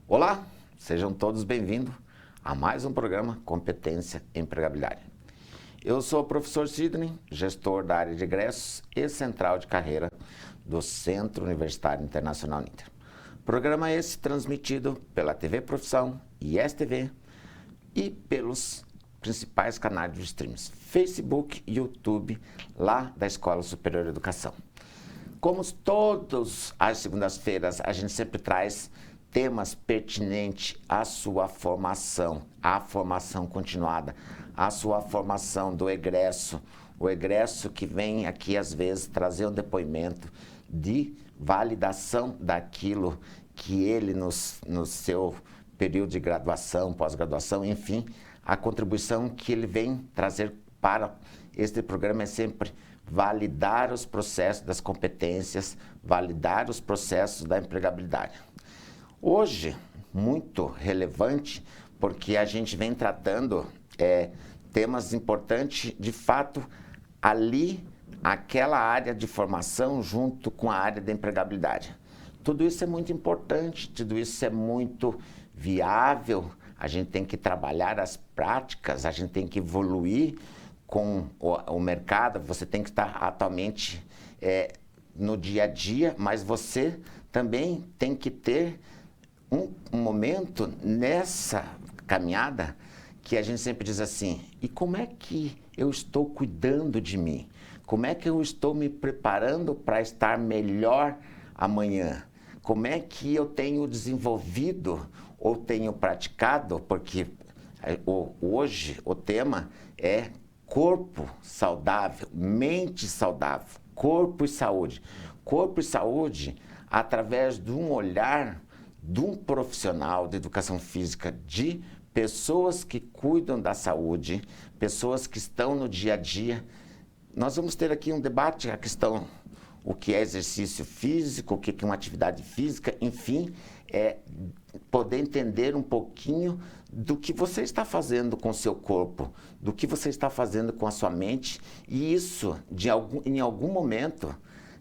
Olá, sejam todos bem-vindos a mais um programa Competência e Empregabilidade. Eu sou o professor Sidney, gestor da área de egressos e central de carreira do Centro Universitário Internacional Ninter. Programa esse transmitido pela TV Profissão, ISTV e pelos principais canais de streams, Facebook e YouTube, lá da Escola Superior de Educação. Como todas as segundas-feiras, a gente sempre traz temas pertinentes à sua formação, à formação continuada, à sua formação do egresso, o egresso que vem aqui às vezes trazer um depoimento de validação daquilo que ele no seu período de graduação, pós-graduação, enfim, a contribuição que ele vem trazer para este programa é sempre validar os processos das competências, validar os processos da empregabilidade. Hoje, muito relevante, porque a gente vem tratando temas importantes, de fato, ali, aquela área de formação junto com a área da empregabilidade. Tudo isso é muito importante, tudo isso é muito viável, a gente tem que trabalhar as práticas, a gente tem que evoluir com o mercado, você tem que estar atualmente no dia a dia, mas você também tem que ter um momento nessa caminhada que a gente sempre diz assim, e como é que eu estou cuidando de mim? Como é que eu estou me preparando para estar melhor amanhã? Como é que eu tenho desenvolvido ou tenho praticado, porque hoje o tema é corpo saudável, mente saudável, corpo e saúde. Corpo e saúde através de um olhar de um profissional de educação física, de pessoas que cuidam da saúde, pessoas que estão no dia a dia. Nós vamos ter aqui um debate, a questão, o que é exercício físico, o que é uma atividade física, enfim, poder entender um pouquinho do que você está fazendo com o seu corpo, do que você está fazendo com a sua mente, e isso, em algum momento,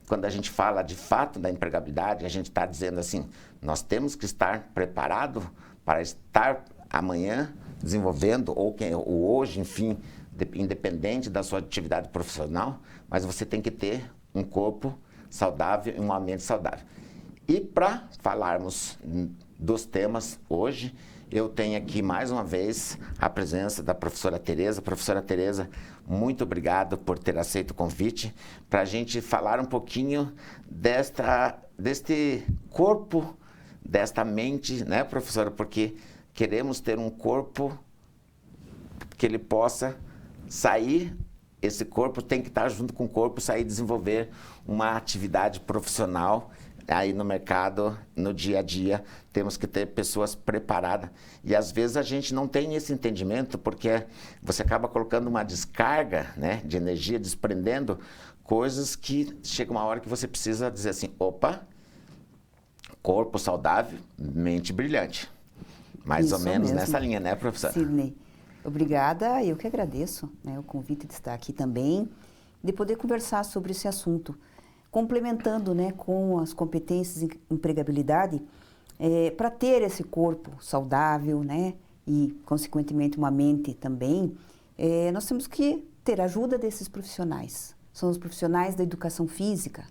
quando a gente fala de fato da empregabilidade, a gente está dizendo assim, nós temos que estar preparados para estar amanhã desenvolvendo, ou hoje, enfim, independente da sua atividade profissional, mas você tem que ter um corpo saudável e uma mente saudável. E para falarmos dos temas hoje, eu tenho aqui mais uma vez a presença da professora Tereza. Professora Tereza, muito obrigado por ter aceito o convite para a gente falar um pouquinho deste corpo, desta mente, né, professora? Porque queremos ter um corpo que ele possa sair, esse corpo tem que estar junto com o corpo, sair e desenvolver uma atividade profissional. Aí no mercado, no dia a dia, temos que ter pessoas preparadas. E às vezes a gente não tem esse entendimento, porque você acaba colocando uma descarga, né, de energia, desprendendo coisas que chega uma hora que você precisa dizer assim, opa, corpo saudável, mente brilhante. Mais Isso ou menos mesmo. Nessa linha, né, professora? Sidney, obrigada. Eu que agradeço, né, o convite de estar aqui também, de poder conversar sobre esse assunto. Complementando, né, com as competências em empregabilidade, para ter esse corpo saudável, né, e, consequentemente, uma mente também, nós temos que ter a ajuda desses profissionais. São os profissionais da educação física,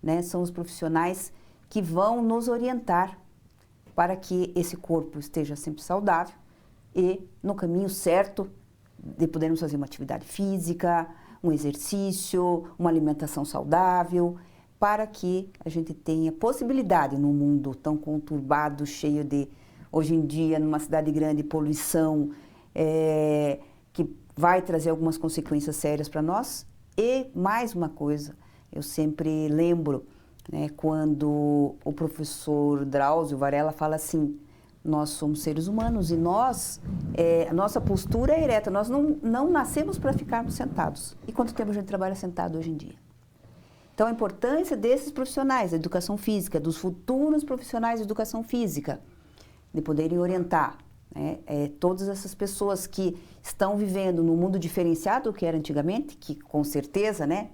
né, são os profissionais que vão nos orientar para que esse corpo esteja sempre saudável e no caminho certo de podermos fazer uma atividade física, um exercício, uma alimentação saudável, para que a gente tenha possibilidade num mundo tão conturbado, cheio de, hoje em dia, numa cidade grande, poluição, que vai trazer algumas consequências sérias para nós. E mais uma coisa, eu sempre lembro, né, quando o professor Drauzio Varela fala assim, nós somos seres humanos e a nossa postura é ereta, nós não nascemos para ficarmos sentados. E quanto tempo a gente trabalha sentado hoje em dia? Então, a importância desses profissionais da educação física, dos futuros profissionais de educação física, de poderem orientar, né? Todas essas pessoas que estão vivendo no mundo diferenciado do que era antigamente, que com certeza, né,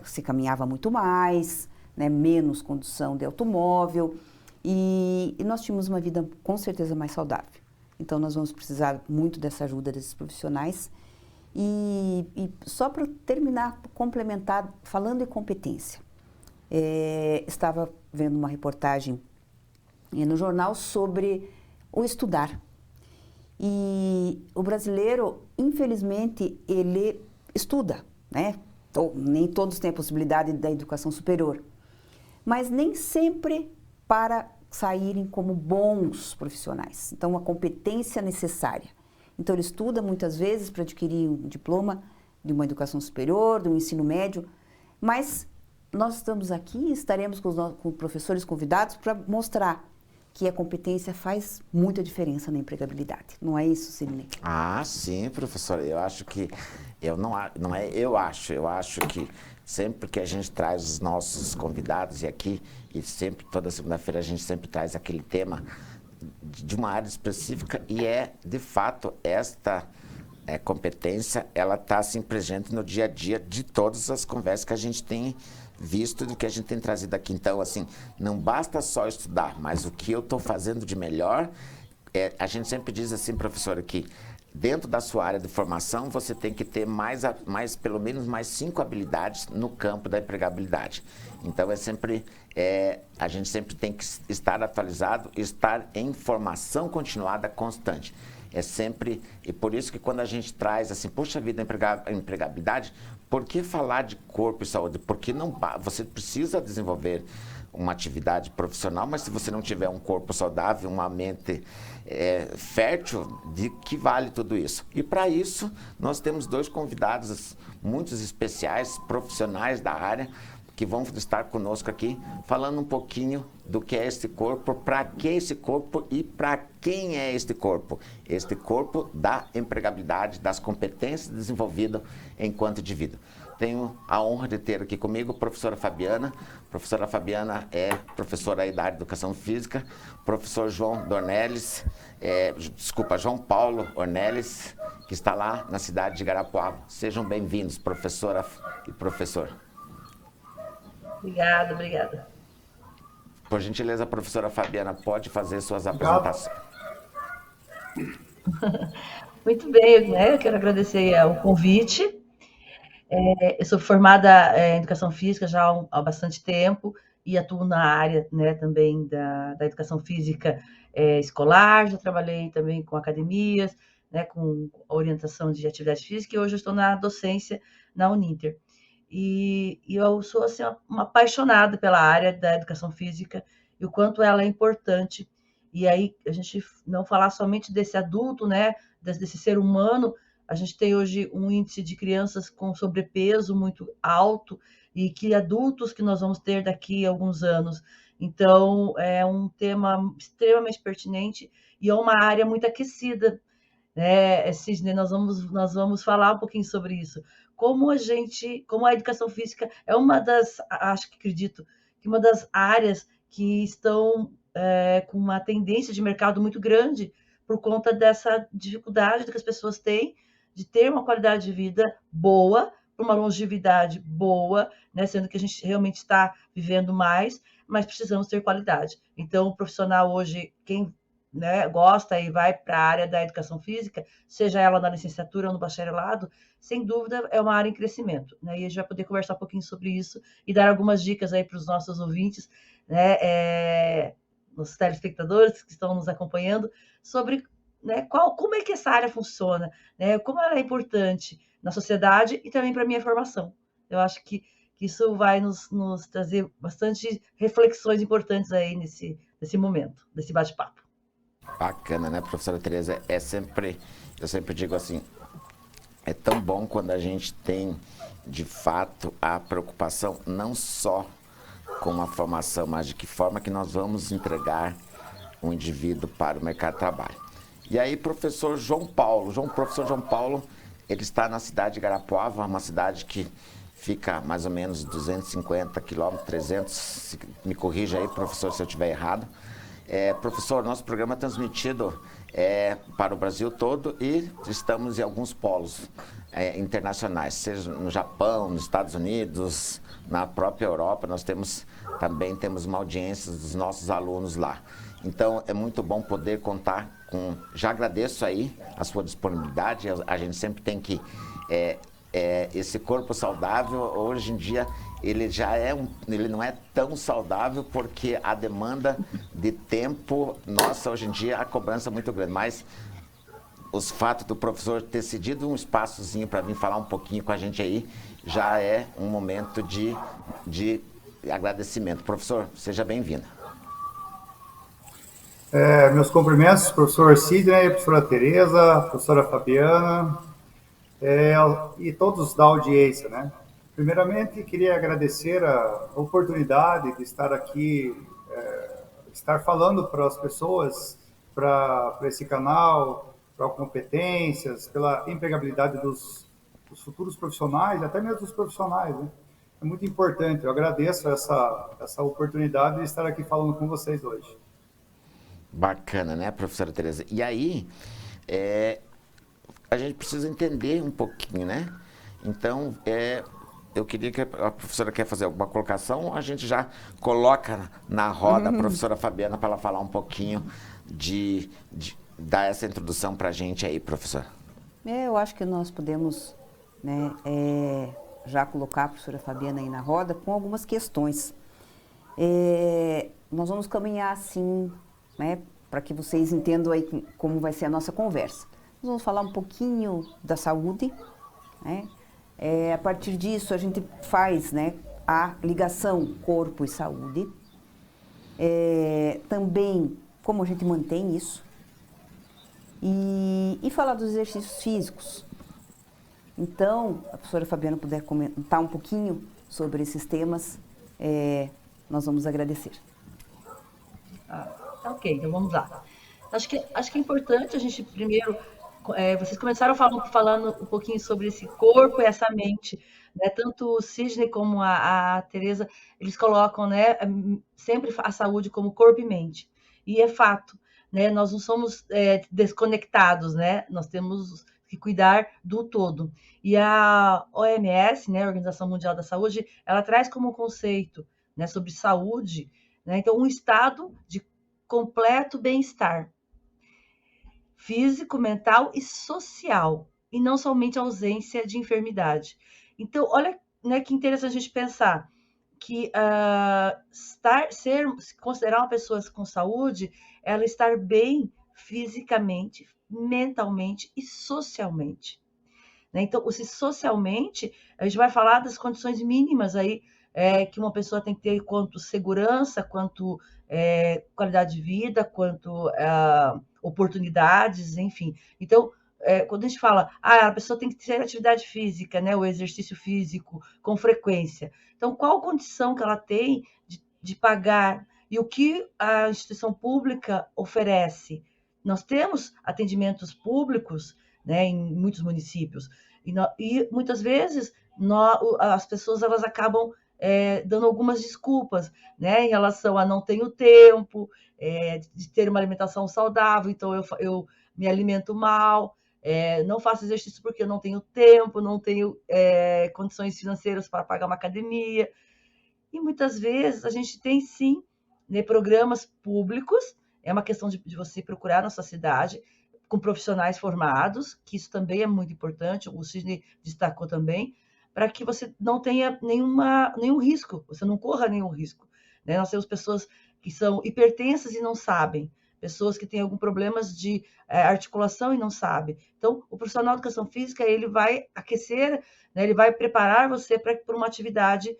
se caminhava muito mais, né, menos condução de automóvel, e nós tínhamos uma vida com certeza mais saudável. Então nós vamos precisar muito dessa ajuda desses profissionais. E só para terminar, complementar, falando em competência, estava vendo uma reportagem no jornal sobre o estudar. E o brasileiro, infelizmente, ele estuda, né? Nem todos têm a possibilidade da educação superior, mas nem sempre para saírem como bons profissionais. Então, a competência necessária. Então, ele estuda muitas vezes para adquirir um diploma de uma educação superior, de um ensino médio, mas nós estamos aqui e estaremos com professores convidados para mostrar que a competência faz muita diferença na empregabilidade. Não é isso, Sidney? Ah, sim, professora. Eu acho que... Eu acho que sempre que a gente traz os nossos convidados e sempre, toda segunda-feira, a gente sempre traz aquele tema de uma área específica e de fato, esta competência, ela está assim presente no dia a dia de todas as conversas que a gente tem visto, do que a gente tem trazido aqui. Então, assim, não basta só estudar, mas o que eu estou fazendo de melhor, a gente sempre diz assim, professora, que dentro da sua área de formação, você tem que ter pelo menos mais 5 habilidades no campo da empregabilidade. Então, a gente sempre tem que estar atualizado, estar em formação continuada constante. E por isso que quando a gente traz assim, puxa vida, empregabilidade, por que falar de corpo e saúde? Porque você precisa desenvolver uma atividade profissional, mas se você não tiver um corpo saudável, uma mente fértil, de que vale tudo isso? E para isso, nós temos 2 convidados muito especiais, profissionais da área, que vão estar conosco aqui, falando um pouquinho do que é este corpo, para que esse corpo e para quem é este corpo. Este corpo da empregabilidade, das competências desenvolvidas enquanto indivíduo. Tenho a honra de ter aqui comigo a professora Fabiana. A professora Fabiana é professora aí da área de Educação Física. Professor João Paulo Ornelis, que está lá na cidade de Garapuava. Sejam bem-vindos, professora e professor. Obrigada. Por gentileza, a professora Fabiana pode fazer suas apresentações. Muito bem, né? Eu quero agradecer o convite. Eu sou formada em Educação Física já há bastante tempo e atuo na área, né, também da Educação Física escolar. Já trabalhei também com academias, né, com orientação de atividade física, e hoje eu estou na docência na Uninter. E eu sou assim, uma apaixonada pela área da educação física e o quanto ela é importante. E aí a gente não falar somente desse adulto, né, desse ser humano. A gente tem hoje um índice de crianças com sobrepeso muito alto e que adultos que nós vamos ter daqui a alguns anos. Então, é um tema extremamente pertinente e é uma área muito aquecida, né, Sidney? Nós vamos falar um pouquinho sobre isso. Como a educação física é acredito que uma das áreas que estão com uma tendência de mercado muito grande por conta dessa dificuldade que as pessoas têm de ter uma qualidade de vida boa, uma longevidade boa, né, sendo que a gente realmente está vivendo mais, mas precisamos ter qualidade. Então, o profissional hoje, quem, né, gosta e vai para a área da educação física, seja ela na licenciatura ou no bacharelado, sem dúvida é uma área em crescimento, né? E a gente vai poder conversar um pouquinho sobre isso e dar algumas dicas aí para os nossos ouvintes, né, os telespectadores que estão nos acompanhando, sobre, né, como é que essa área funciona, né, como ela é importante na sociedade e também para a minha formação. Eu acho que isso vai nos trazer bastante reflexões importantes aí nesse momento, desse bate-papo. Bacana, né, professora Tereza? Eu sempre digo assim, é tão bom quando a gente tem, de fato, a preocupação não só com a formação, mas de que forma que nós vamos entregar um indivíduo para o mercado de trabalho. E aí, professor João Paulo, ele está na cidade de Garapuava, uma cidade que fica mais ou menos 250 quilômetros, 300, me corrija aí, professor, se eu estiver errado. Professor, nosso programa é transmitido para o Brasil todo e estamos em alguns polos internacionais, seja no Japão, nos Estados Unidos, na própria Europa. Nós também temos uma audiência dos nossos alunos lá. Então, é muito bom poder contar com... Já agradeço aí a sua disponibilidade. A gente sempre tem que... esse corpo saudável, hoje em dia, ele não é tão saudável porque a demanda de tempo, nossa, hoje em dia a cobrança é muito grande, mas os fatos do professor ter cedido um espaçozinho para vir falar um pouquinho com a gente aí, já é um momento de agradecimento. Professor, seja bem-vindo. Meus cumprimentos, professor Sidney, professora Tereza, professora Fabiana, e todos da audiência, né? Primeiramente, queria agradecer a oportunidade de estar aqui, estar falando para as pessoas, para esse canal, para competências, pela empregabilidade dos futuros profissionais, até mesmo dos profissionais, né? É muito importante, eu agradeço essa oportunidade de estar aqui falando com vocês hoje. Bacana, né, professora Tereza? E aí, a gente precisa entender um pouquinho, né? Então, eu queria que a professora quer fazer alguma colocação, a gente já coloca na roda a professora Fabiana para ela falar um pouquinho dar essa introdução para a gente aí, professora. Eu acho que nós podemos, né, já colocar a professora Fabiana aí na roda com algumas questões. Nós vamos caminhar assim, né, para que vocês entendam aí como vai ser a nossa conversa. Nós vamos falar um pouquinho da saúde, né? A partir disso, a gente faz, né, a ligação corpo e saúde. Também, como a gente mantém isso. E falar dos exercícios físicos. Então, a professora Fabiana puder comentar um pouquinho sobre esses temas, nós vamos agradecer. Ok, então vamos lá. Acho que é importante a gente primeiro... vocês começaram falando um pouquinho sobre esse corpo e essa mente, né? Tanto o Sidney como a Tereza, eles colocam, né, sempre a saúde como corpo e mente. E é fato, né? Nós não somos desconectados, né? Nós temos que cuidar do todo. E a OMS, né, a Organização Mundial da Saúde, ela traz como conceito, né, sobre saúde, né? Então, um estado de completo bem-estar físico, mental e social, e não somente a ausência de enfermidade. Então, olha, né, que interessante a gente pensar que considerar uma pessoa com saúde, ela estar bem fisicamente, mentalmente e socialmente. Né? Então, se socialmente, a gente vai falar das condições mínimas aí que uma pessoa tem que ter, quanto segurança, quanto qualidade de vida, quanto oportunidades, enfim. Então, quando a gente fala, a pessoa tem que ter atividade física, né, o exercício físico com frequência. Então, qual condição que ela tem de pagar e o que a instituição pública oferece? Nós temos atendimentos públicos, né, em muitos municípios, e muitas vezes as pessoas elas acabam dando algumas desculpas, né, em relação a não tenho tempo de ter uma alimentação saudável, então eu me alimento mal, não faço exercício porque eu não tenho tempo, não tenho condições financeiras para pagar uma academia. E muitas vezes a gente tem sim, né, programas públicos, é uma questão de você procurar na sua cidade, com profissionais formados, que isso também é muito importante, o Sidney destacou também, para que você não tenha nenhum risco, você não corra nenhum risco. Né? Nós temos pessoas que são hipertensas e não sabem, pessoas que têm algum problemas de articulação e não sabem. Então, o profissional de educação física, ele vai aquecer, né, ele vai preparar você para uma atividade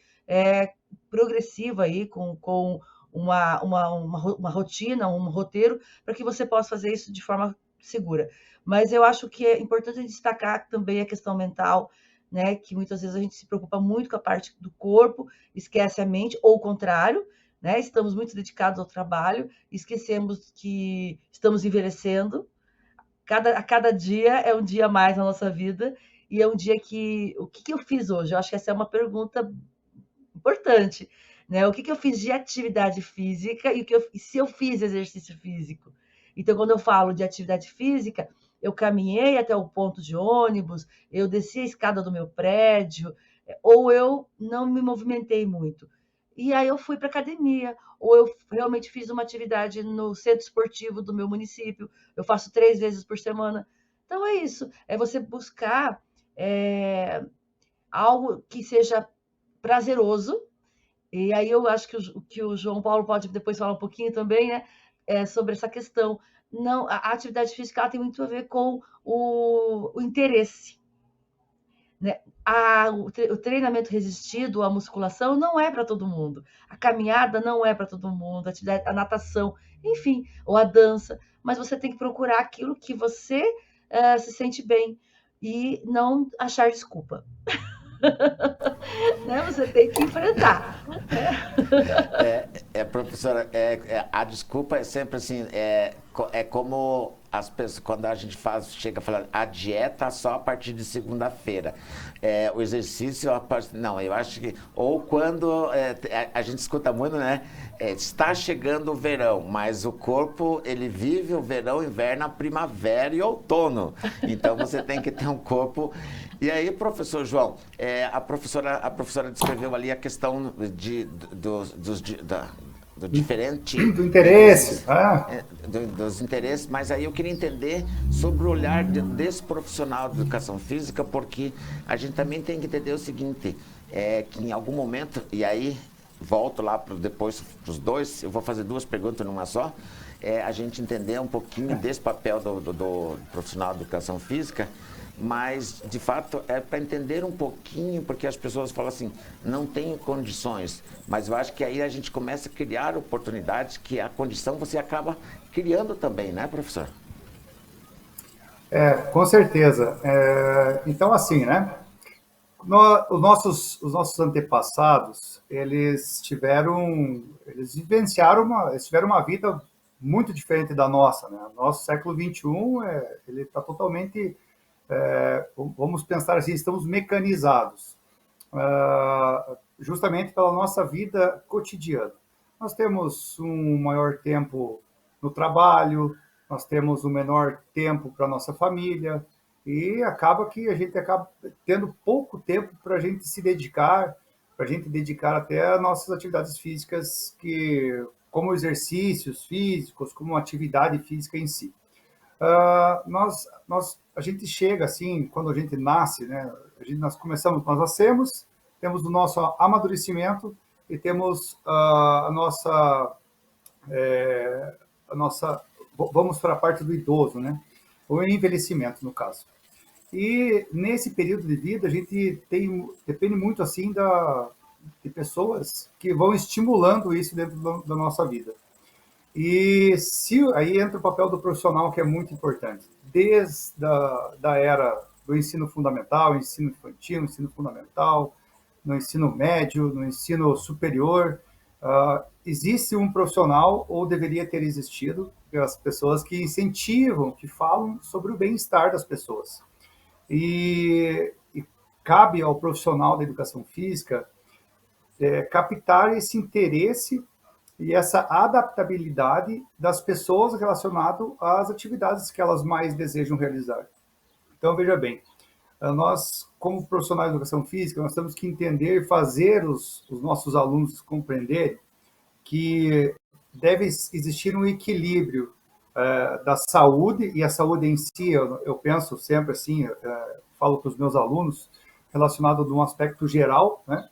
progressiva aí, com uma rotina, um roteiro, para que você possa fazer isso de forma segura. Mas eu acho que é importante destacar também a questão mental, né, que muitas vezes a gente se preocupa muito com a parte do corpo, esquece a mente, ou o contrário, né, estamos muito dedicados ao trabalho, esquecemos que estamos envelhecendo, a cada dia é um dia a mais na nossa vida, e é um dia que... O que eu fiz hoje? Eu acho que essa é uma pergunta importante. né? O que que eu fiz de atividade física e se eu fiz exercício físico. Então, quando eu falo de atividade física, eu caminhei até o ponto de ônibus, eu desci a escada do meu prédio, ou eu não me movimentei muito. E aí eu fui para academia, ou eu realmente fiz uma atividade no centro esportivo do meu município. Eu faço 3 vezes por semana. Então é isso, é você buscar algo que seja prazeroso. E aí eu acho que o João Paulo pode depois falar um pouquinho também, né, sobre essa questão. Não, a atividade física ela tem muito a ver com o interesse, né? O treinamento resistido, a musculação não é para todo mundo. A caminhada não é para todo mundo, a natação, enfim, ou a dança. Mas você tem que procurar aquilo que você se sente bem e não achar desculpa. Né? Você tem que enfrentar. Professora, a desculpa é sempre assim, é como as pessoas, quando a gente chega a falar, a dieta só a partir de segunda-feira, o exercício, não, eu acho que, ou quando, a gente escuta muito, né, está chegando o verão, mas o corpo, ele vive o verão, inverno, a primavera e outono, então você tem que ter um corpo. E aí, professor João, a professora descreveu ali a questão do diferente... Do interesse. Dos interesses, mas aí eu queria entender sobre o olhar desse profissional de educação física, porque a gente também tem que entender o seguinte, que em algum momento, e aí volto lá depois para os dois, eu vou fazer 2 perguntas numa só, a gente entender um pouquinho desse papel do profissional de educação física, mas, de fato, é para entender um pouquinho, porque as pessoas falam assim, não tenho condições, mas eu acho que aí a gente começa a criar oportunidades que a condição você acaba criando também, né, professor? Com certeza. Então, assim, né? Os nossos antepassados, eles vivenciaram eles tiveram uma vida muito diferente da nossa, né? Nosso século XXI, ele está totalmente... vamos pensar assim, estamos mecanizados, justamente pela nossa vida cotidiana. Nós temos um maior tempo no trabalho, nós temos um menor tempo para a nossa família, e acaba que a gente acaba tendo pouco tempo para a gente se dedicar, para a gente dedicar até as nossas atividades físicas, como exercícios físicos, como atividade física em si. A gente chega assim, quando a gente nasce, né? Nós nascemos, temos o nosso amadurecimento e temos vamos para a parte do idoso, né? O envelhecimento, no caso. E nesse período de vida a gente depende muito assim de pessoas que vão estimulando isso dentro da nossa vida. E aí entra o papel do profissional, que é muito importante. Desde da era do ensino fundamental, ensino infantil, ensino fundamental, no ensino médio, no ensino superior, existe um profissional, ou deveria ter existido, as pessoas que incentivam, que falam sobre o bem-estar das pessoas. E cabe ao profissional da educação física captar esse interesse e essa adaptabilidade das pessoas relacionado às atividades que elas mais desejam realizar. Então, veja bem, nós, como profissionais de educação física, nós temos que entender e fazer os nossos alunos compreenderem que deve existir um equilíbrio da saúde, e a saúde em si, eu penso sempre assim, falo para os meus alunos, relacionado a um aspecto geral, né?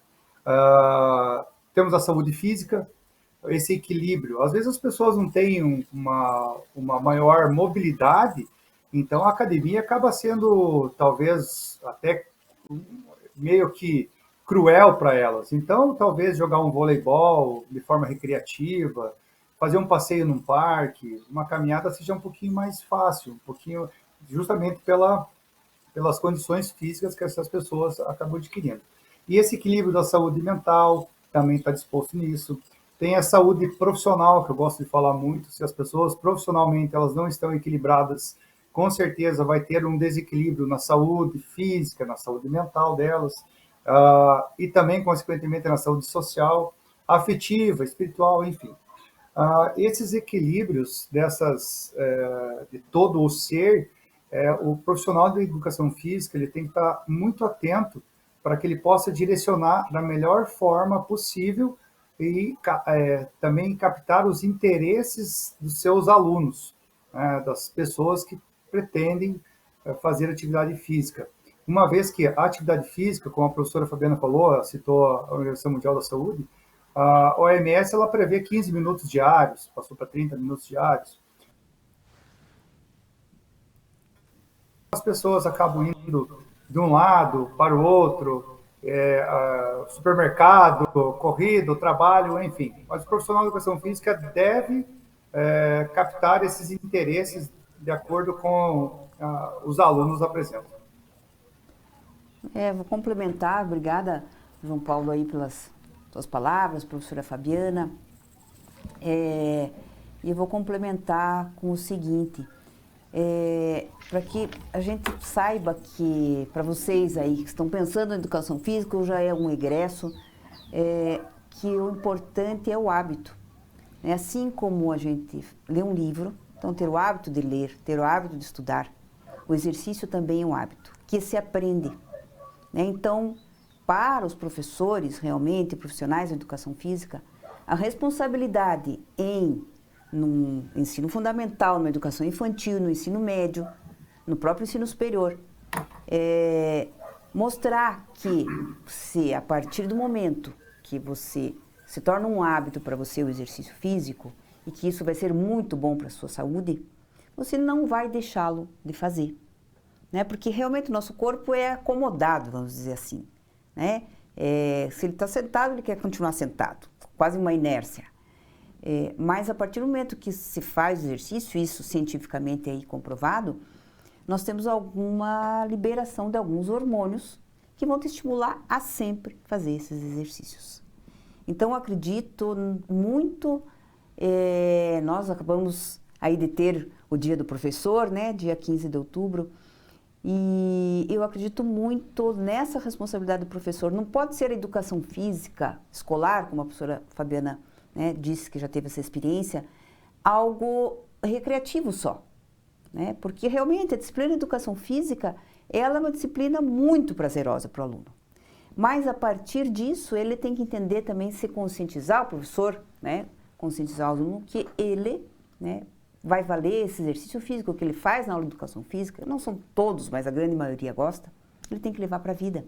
Temos a saúde física, esse equilíbrio. Às vezes as pessoas não têm uma maior mobilidade, então a academia acaba sendo, talvez, até meio que cruel para elas. Então, talvez jogar um voleibol de forma recreativa, fazer um passeio num parque, uma caminhada seja um pouquinho mais fácil, um pouquinho, justamente pelas condições físicas que essas pessoas acabam adquirindo. E esse equilíbrio da saúde mental também está disposto nisso. Tem a saúde profissional, que eu gosto de falar muito. Se as pessoas profissionalmente elas não estão equilibradas, com certeza vai ter um desequilíbrio na saúde física, na saúde mental delas, e também, consequentemente, na saúde social. afetiva, espiritual, enfim. Esses equilíbrios de todo o ser, o profissional da educação física ele tem que estar muito atento para que ele possa direcionar da melhor forma possível e também captar os interesses dos seus alunos, das pessoas que pretendem fazer atividade física. Uma vez que a atividade física, como a professora Fabiana falou, citou a Organização Mundial da Saúde, a OMS ela prevê 15 minutos diários, passou para 30 minutos diários. As pessoas acabam indo de um lado para o outro, supermercado, corrida, trabalho, enfim. Mas o profissional de educação física deve captar esses interesses de acordo com os alunos apresentam. Vou complementar, obrigada, João Paulo, aí pelas suas palavras, professora Fabiana. E eu vou complementar com o seguinte, para que a gente saiba que, para vocês aí que estão pensando em educação física, ou já é um egresso, que o importante é o hábito. Assim como a gente lê um livro, então ter o hábito de ler, ter o hábito de estudar, o exercício também é um hábito, que se aprende. Então, para os professores, realmente, profissionais da educação física, a responsabilidade no ensino fundamental, na educação infantil, no ensino médio, no próprio ensino superior, mostrar que se a partir do momento que você se torna um hábito para você o exercício físico e que isso vai ser muito bom para a sua saúde, você não vai deixá-lo de fazer. Porque realmente o nosso corpo é acomodado, vamos dizer assim. Se ele está sentado, ele quer continuar sentado, quase uma inércia. Mas a partir do momento que se faz exercício, isso cientificamente aí comprovado, nós temos alguma liberação de alguns hormônios que vão te estimular a sempre fazer esses exercícios. Então, acredito muito, nós acabamos aí de ter o Dia do Professor, dia 15 de outubro, e eu acredito muito nessa responsabilidade do professor. Não pode ser a educação física escolar, como a professora Fabiana disse que já teve essa experiência, algo recreativo só. Porque realmente a disciplina de educação física, ela é uma disciplina muito prazerosa para o aluno. Mas a partir disso, ele tem que entender também, se conscientizar o professor, conscientizar o aluno que ele vai valer esse exercício físico que ele faz na aula de educação física, não são todos, mas a grande maioria gosta, ele tem que levar para a vida.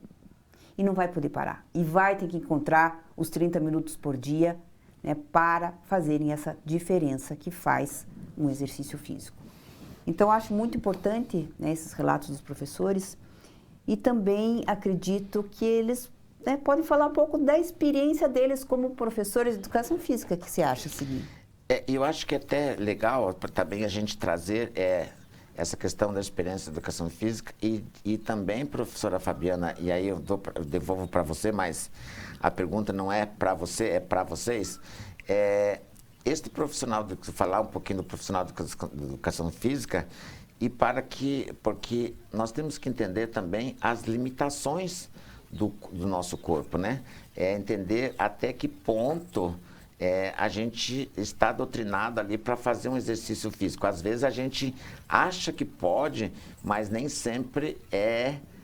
E não vai poder parar. E vai ter que encontrar os 30 minutos por dia para fazerem essa diferença que faz um exercício físico. Então, acho muito importante esses relatos dos professores e também acredito que eles podem falar um pouco da experiência deles como professores de educação física. O que você acha, Sidney? Eu acho que é até legal também a gente trazer essa questão da experiência da educação física e também, professora Fabiana, e aí eu devolvo para você, mas a pergunta não é para você, é para vocês. Este profissional, falar um pouquinho do profissional de educação física porque nós temos que entender também as limitações do nosso corpo, entender até que ponto a gente está doutrinado ali para fazer um exercício físico. Às vezes a gente acha que pode, mas nem sempre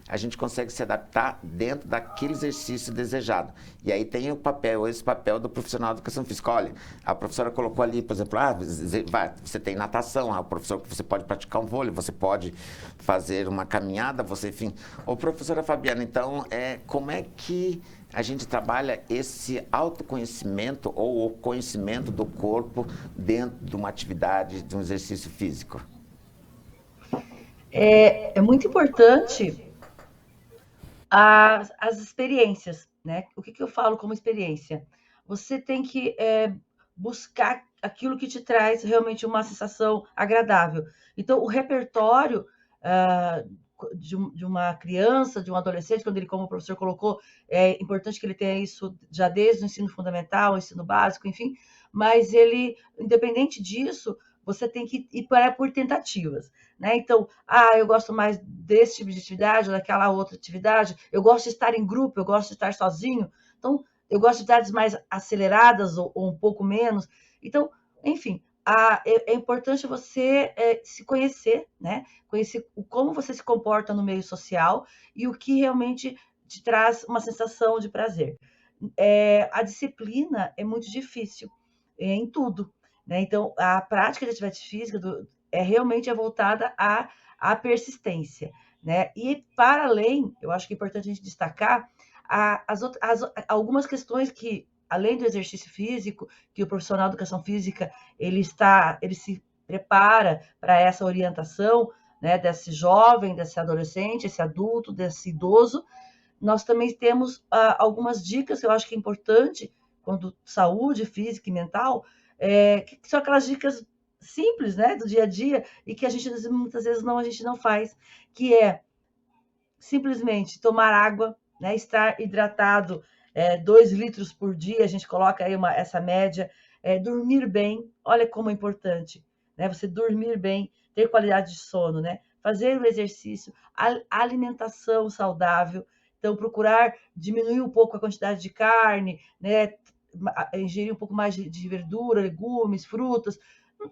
a gente consegue se adaptar dentro daquele exercício desejado. E aí tem esse papel do profissional de educação física. Olha, a professora colocou ali, por exemplo, você tem natação, o professor, você pode praticar um vôlei, você pode fazer uma caminhada, enfim. Ô, professora Fabiana, então, como é que a gente trabalha esse autoconhecimento ou o conhecimento do corpo dentro de uma atividade, de um exercício físico? É muito importante as experiências, O que eu falo como experiência? Você tem que buscar aquilo que te traz realmente uma sensação agradável. Então, o repertório de uma criança, de um adolescente, quando ele, como o professor colocou, é importante que ele tenha isso já desde o ensino fundamental, o ensino básico, enfim, mas ele, independente disso, você tem que ir por tentativas, Então, eu gosto mais desse tipo de atividade ou daquela outra atividade, eu gosto de estar em grupo, eu gosto de estar sozinho. Então, eu gosto de atividades mais aceleradas ou um pouco menos. Então, enfim, é importante você se conhecer, né? Conhecer como você se comporta no meio social e o que realmente te traz uma sensação de prazer. A disciplina é muito difícil em tudo, né? Então, a prática de atividade física realmente é voltada à persistência, né? E, para além, eu acho que é importante a gente destacar algumas questões que, além do exercício físico, que o profissional de educação física ele se prepara para essa orientação, né, desse jovem, desse adolescente, esse adulto, desse idoso. Nós também temos algumas dicas que eu acho que é importante quando saúde física e mental, que são aquelas dicas simples, né, do dia a dia e que a gente muitas vezes a gente não faz, que é simplesmente tomar água, né, estar hidratado 2 litros por dia, a gente coloca aí essa média, dormir bem, olha como é importante, né, você dormir bem, ter qualidade de sono, né, fazer o exercício, alimentação saudável, então procurar diminuir um pouco a quantidade de carne, né, ingerir um pouco mais de verdura, legumes, frutas.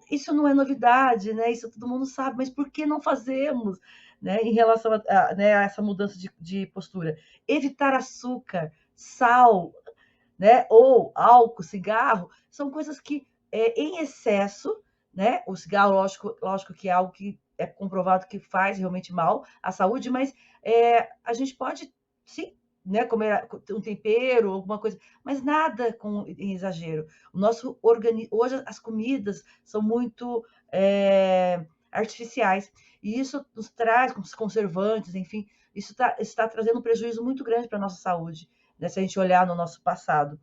Isso não é novidade, né? Isso todo mundo sabe, mas por que não fazemos, né, em relação né, a essa mudança de postura? Evitar açúcar, sal, né, ou álcool, cigarro, são coisas que, em excesso, né? O cigarro, lógico que é algo que é comprovado que faz realmente mal à saúde, mas a gente pode, sim, né, comer um tempero, alguma coisa, mas nada em exagero. O nosso hoje as comidas são muito artificiais, e isso nos traz, com os conservantes, enfim, isso está trazendo um prejuízo muito grande para a nossa saúde, né, se a gente olhar no nosso passado.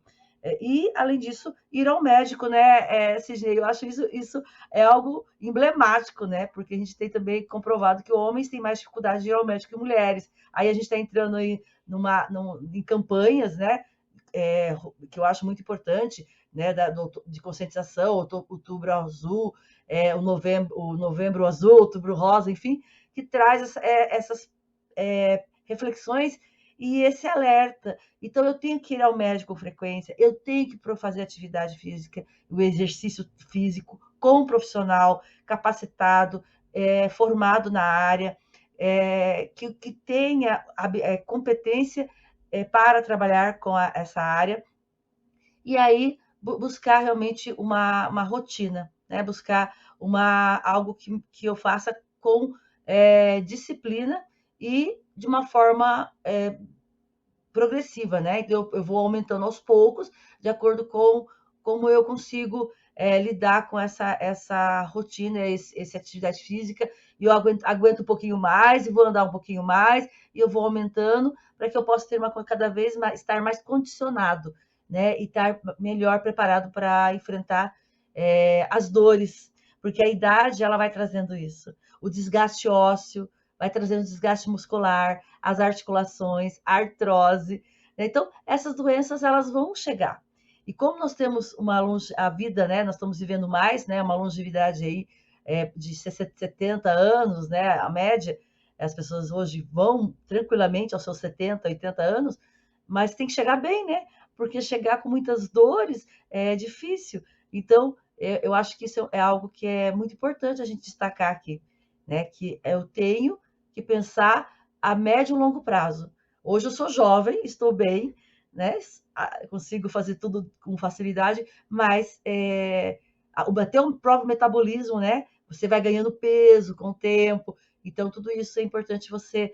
E, além disso, ir ao médico, né, Sidney? Eu acho isso é algo emblemático, né? Porque a gente tem também comprovado que homens têm mais dificuldade de ir ao médico que mulheres. Aí a gente está entrando aí em campanhas, né? Que eu acho muito importante, né? De conscientização, Outubro Azul, o Novembro Azul, Outubro Rosa, enfim, que traz essas reflexões e esse alerta. Então, eu tenho que ir ao médico com frequência, eu tenho que fazer atividade física, o exercício físico com um profissional capacitado, formado na área, que tenha competência para trabalhar com essa área, e aí buscar realmente uma rotina, né? Buscar algo que eu faça com disciplina e de uma forma progressiva, né? Então, eu vou aumentando aos poucos, de acordo com como eu consigo lidar com essa rotina, essa atividade física, e eu aguento um pouquinho mais, e vou andar um pouquinho mais, e eu vou aumentando, para que eu possa ter cada vez mais, estar mais condicionado, né? E estar melhor preparado para enfrentar as dores, porque a idade ela vai trazendo isso. O desgaste ósseo, vai trazendo desgaste muscular, as articulações, a artrose. Então, essas doenças elas vão chegar. E como nós temos a vida, né? Nós estamos vivendo mais, né? Uma longevidade aí de 70 anos, né? A média, as pessoas hoje vão tranquilamente aos seus 70, 80 anos, mas tem que chegar bem, né? Porque chegar com muitas dores é difícil. Então, eu acho que isso é algo que é muito importante a gente destacar aqui, né? Que eu tenho que pensar a médio e longo prazo. Hoje eu sou jovem, estou bem, né? Consigo fazer tudo com facilidade, mas até o próprio metabolismo, né? Você vai ganhando peso com o tempo, então tudo isso é importante você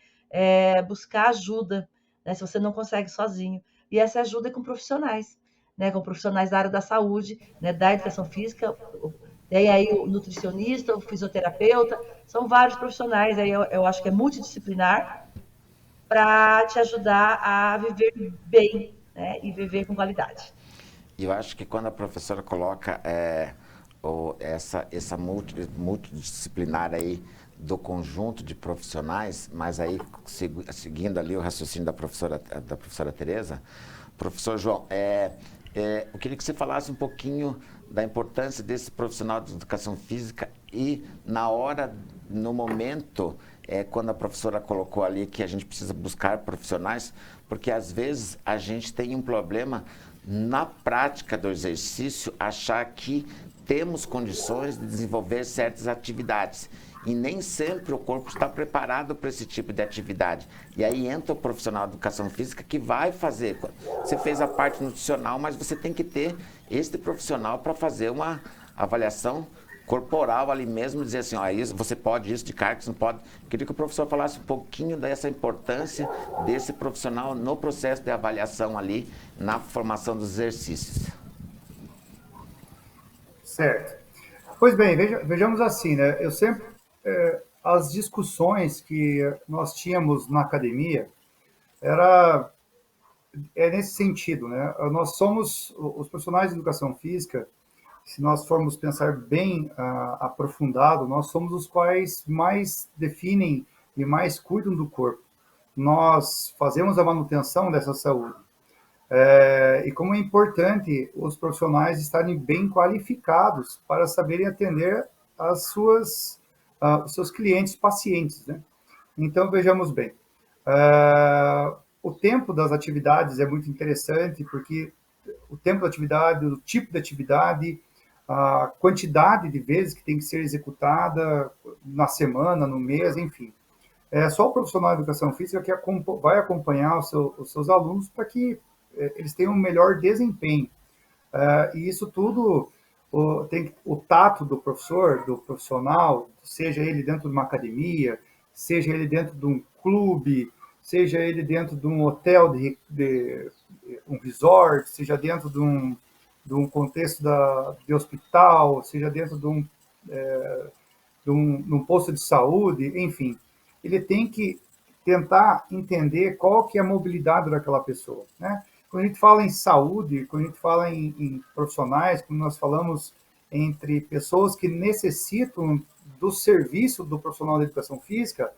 buscar ajuda, né? Se você não consegue sozinho. E essa ajuda é com profissionais, né? Com profissionais da área da saúde, né? Da educação física. Tem aí o nutricionista, o fisioterapeuta, são vários profissionais, aí eu acho que é multidisciplinar, para te ajudar a viver bem, né, e viver com qualidade. E eu acho que quando a professora coloca essa multidisciplinar aí do conjunto de profissionais, mas aí seguindo ali o raciocínio da professora Tereza, professor João, eu queria que você falasse um pouquinho da importância desse profissional de educação física e no momento, quando a professora colocou ali que a gente precisa buscar profissionais, porque às vezes a gente tem um problema na prática do exercício, achar que temos condições de desenvolver certas atividades. E nem sempre o corpo está preparado para esse tipo de atividade. E aí entra o profissional de educação física que vai fazer. Você fez a parte nutricional, mas você tem que ter este profissional para fazer uma avaliação corporal ali mesmo, dizer assim, ó, isso, você pode isso de carga, você não pode. Queria que o professor falasse um pouquinho dessa importância desse profissional no processo de avaliação ali, na formação dos exercícios. Certo. Pois bem, vejamos assim, né? Eu sempre, as discussões que nós tínhamos na academia é nesse sentido, né? Nós somos os profissionais de educação física. Se nós formos pensar bem aprofundado, nós somos os quais mais definem e mais cuidam do corpo. Nós fazemos a manutenção dessa saúde. E como é importante os profissionais estarem bem qualificados para saberem atender os seus clientes, pacientes, né? Então, vejamos bem. O tempo das atividades é muito interessante, porque o tempo da atividade, o tipo de atividade, a quantidade de vezes que tem que ser executada na semana, no mês, enfim. É só o profissional de educação física que vai acompanhar os seus alunos para que eles tenham um melhor desempenho. E isso tudo tem o tato do professor, do profissional, seja ele dentro de uma academia, seja ele dentro de um clube, seja ele dentro de um hotel, de um resort, seja dentro de um contexto de hospital, seja dentro de um posto de saúde, enfim. Ele tem que tentar entender qual que é a mobilidade daquela pessoa, né? Quando a gente fala em saúde, quando a gente fala em profissionais, quando nós falamos entre pessoas que necessitam do serviço do profissional da educação física,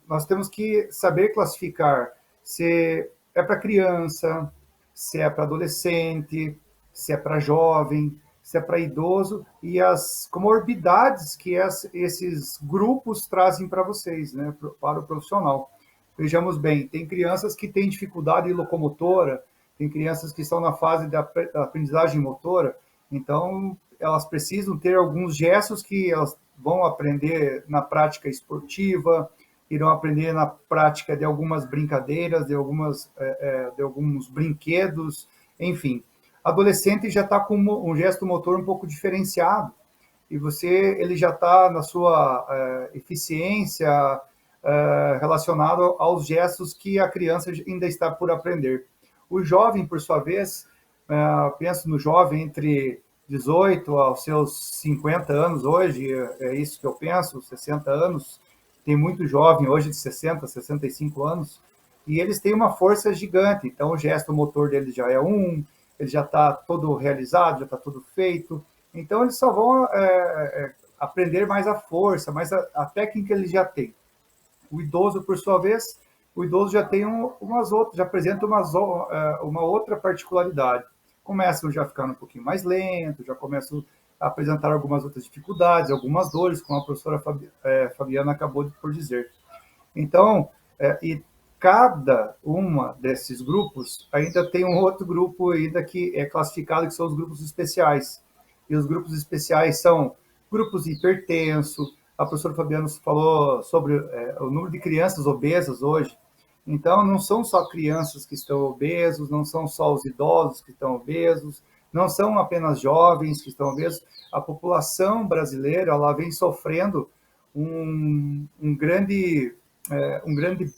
nós temos que saber classificar se é para criança, se é para adolescente, se é para jovem, se é para idoso, e as comorbidades que esses grupos trazem para vocês, né, para o profissional. Vejamos bem, tem crianças que têm dificuldade locomotora, tem crianças que estão na fase da aprendizagem motora, então elas precisam ter alguns gestos que elas vão aprender na prática esportiva, irão aprender na prática de algumas brincadeiras, de alguns brinquedos, enfim. Adolescente já está com um gesto motor um pouco diferenciado, e ele já está na sua eficiência relacionado aos gestos que a criança ainda está por aprender. O jovem, por sua vez, penso no jovem entre 18 aos seus 50 anos hoje, é isso que eu penso, 60 anos, tem muito jovem hoje de 60, 65 anos, e eles têm uma força gigante, então o gesto motor deles já é ele já está todo realizado, já está tudo feito, então eles só vão aprender mais a força, mais a técnica eles já têm. O idoso, por sua vez, o idoso já tem já apresenta uma outra particularidade. Começam já a ficar um pouquinho mais lento, já começam a apresentar algumas outras dificuldades, algumas dores, como a professora Fabiana acabou por dizer. Então, e cada uma desses grupos ainda tem um outro grupo ainda que é classificado, que são os grupos especiais. E os grupos especiais são grupos hipertensos. A professora Fabiana falou sobre o número de crianças obesas hoje. Então, não são só crianças que estão obesos, não são só os idosos que estão obesos, não são apenas jovens que estão obesos. A população brasileira ela vem sofrendo um grande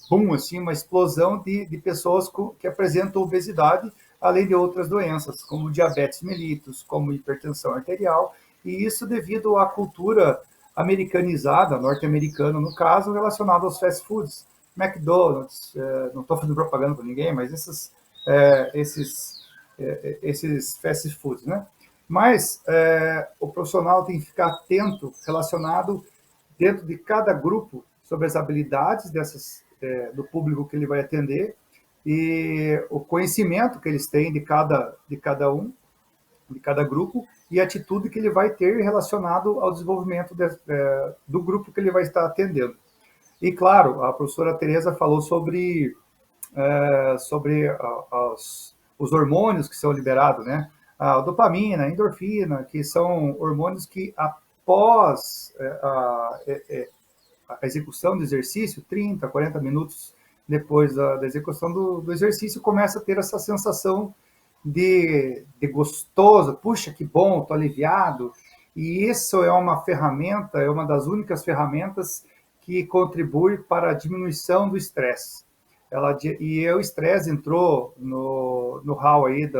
boom, assim, uma explosão de pessoas que apresentam obesidade, além de outras doenças, como diabetes mellitus, como hipertensão arterial, e isso devido à cultura americanizada, norte-americana no caso, relacionada aos fast foods. McDonald's, não estou fazendo propaganda para ninguém, mas esses fast foods, né? Mas o profissional tem que ficar atento, relacionado dentro de cada grupo, sobre as habilidades do público que ele vai atender e o conhecimento que eles têm de cada grupo e a atitude que ele vai ter relacionado ao desenvolvimento do grupo que ele vai estar atendendo. E, claro, a professora Tereza falou sobre os os hormônios que são liberados, né? A dopamina, a endorfina, que são hormônios que após a execução do exercício, 30, 40 minutos depois da execução do exercício, começa a ter essa sensação de gostoso, puxa, que bom, estou aliviado. E isso é uma ferramenta, é uma das únicas ferramentas que contribui para a diminuição do estresse. E o estresse entrou no hall aí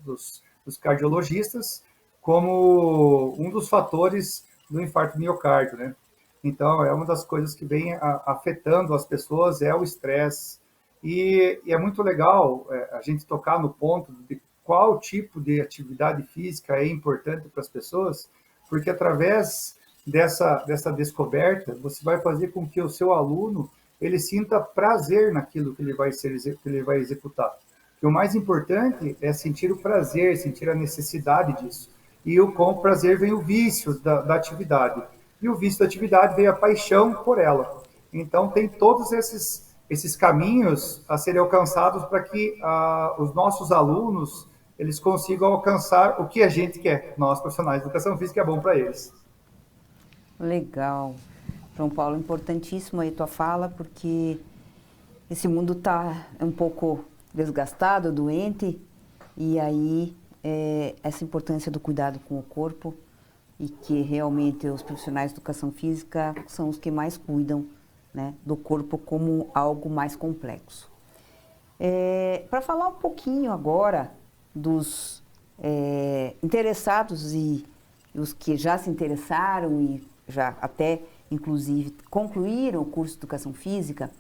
dos cardiologistas como um dos fatores do infarto miocárdio, né? Então, é uma das coisas que vem afetando as pessoas, é o estresse. E é muito legal a gente tocar no ponto de qual tipo de atividade física é importante para as pessoas, porque através dessa descoberta, você vai fazer com que o seu aluno ele sinta prazer naquilo que ele vai executar. E o mais importante é sentir o prazer, sentir a necessidade disso. E com o prazer vem o vício da atividade. E o vício da atividade vem a paixão por ela. Então, tem todos esses caminhos a serem alcançados para que os nossos alunos eles consigam alcançar o que a gente quer. Nós, profissionais de educação física, é bom para eles. Legal. João Paulo, importantíssimo aí tua fala, porque esse mundo está um pouco desgastado, doente, e aí essa importância do cuidado com o corpo, e que realmente os profissionais de educação física são os que mais cuidam, né, do corpo como algo mais complexo. Para falar um pouquinho agora dos interessados e os que já se interessaram e já até, inclusive, concluíram o curso de Educação Física,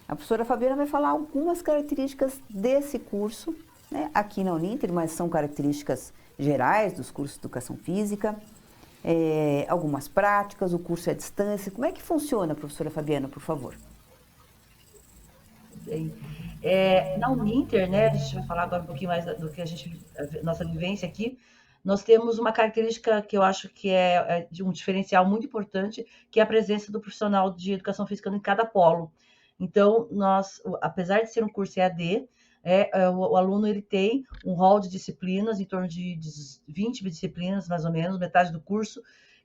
a professora Fabiana vai falar algumas características desse curso, né, aqui na Uninter, mas são características gerais dos cursos de Educação Física, algumas práticas, o curso à distância. Como é que funciona, professora Fabiana, por favor? Na Uninter, né, a gente vai falar agora um pouquinho mais do que nossa vivência aqui. Nós temos uma característica que eu acho que é de um diferencial muito importante, que é a presença do profissional de educação física em cada polo. Então, apesar de ser um curso EAD, o aluno ele tem um rol de disciplinas, em torno de 20 disciplinas, mais ou menos, metade do curso,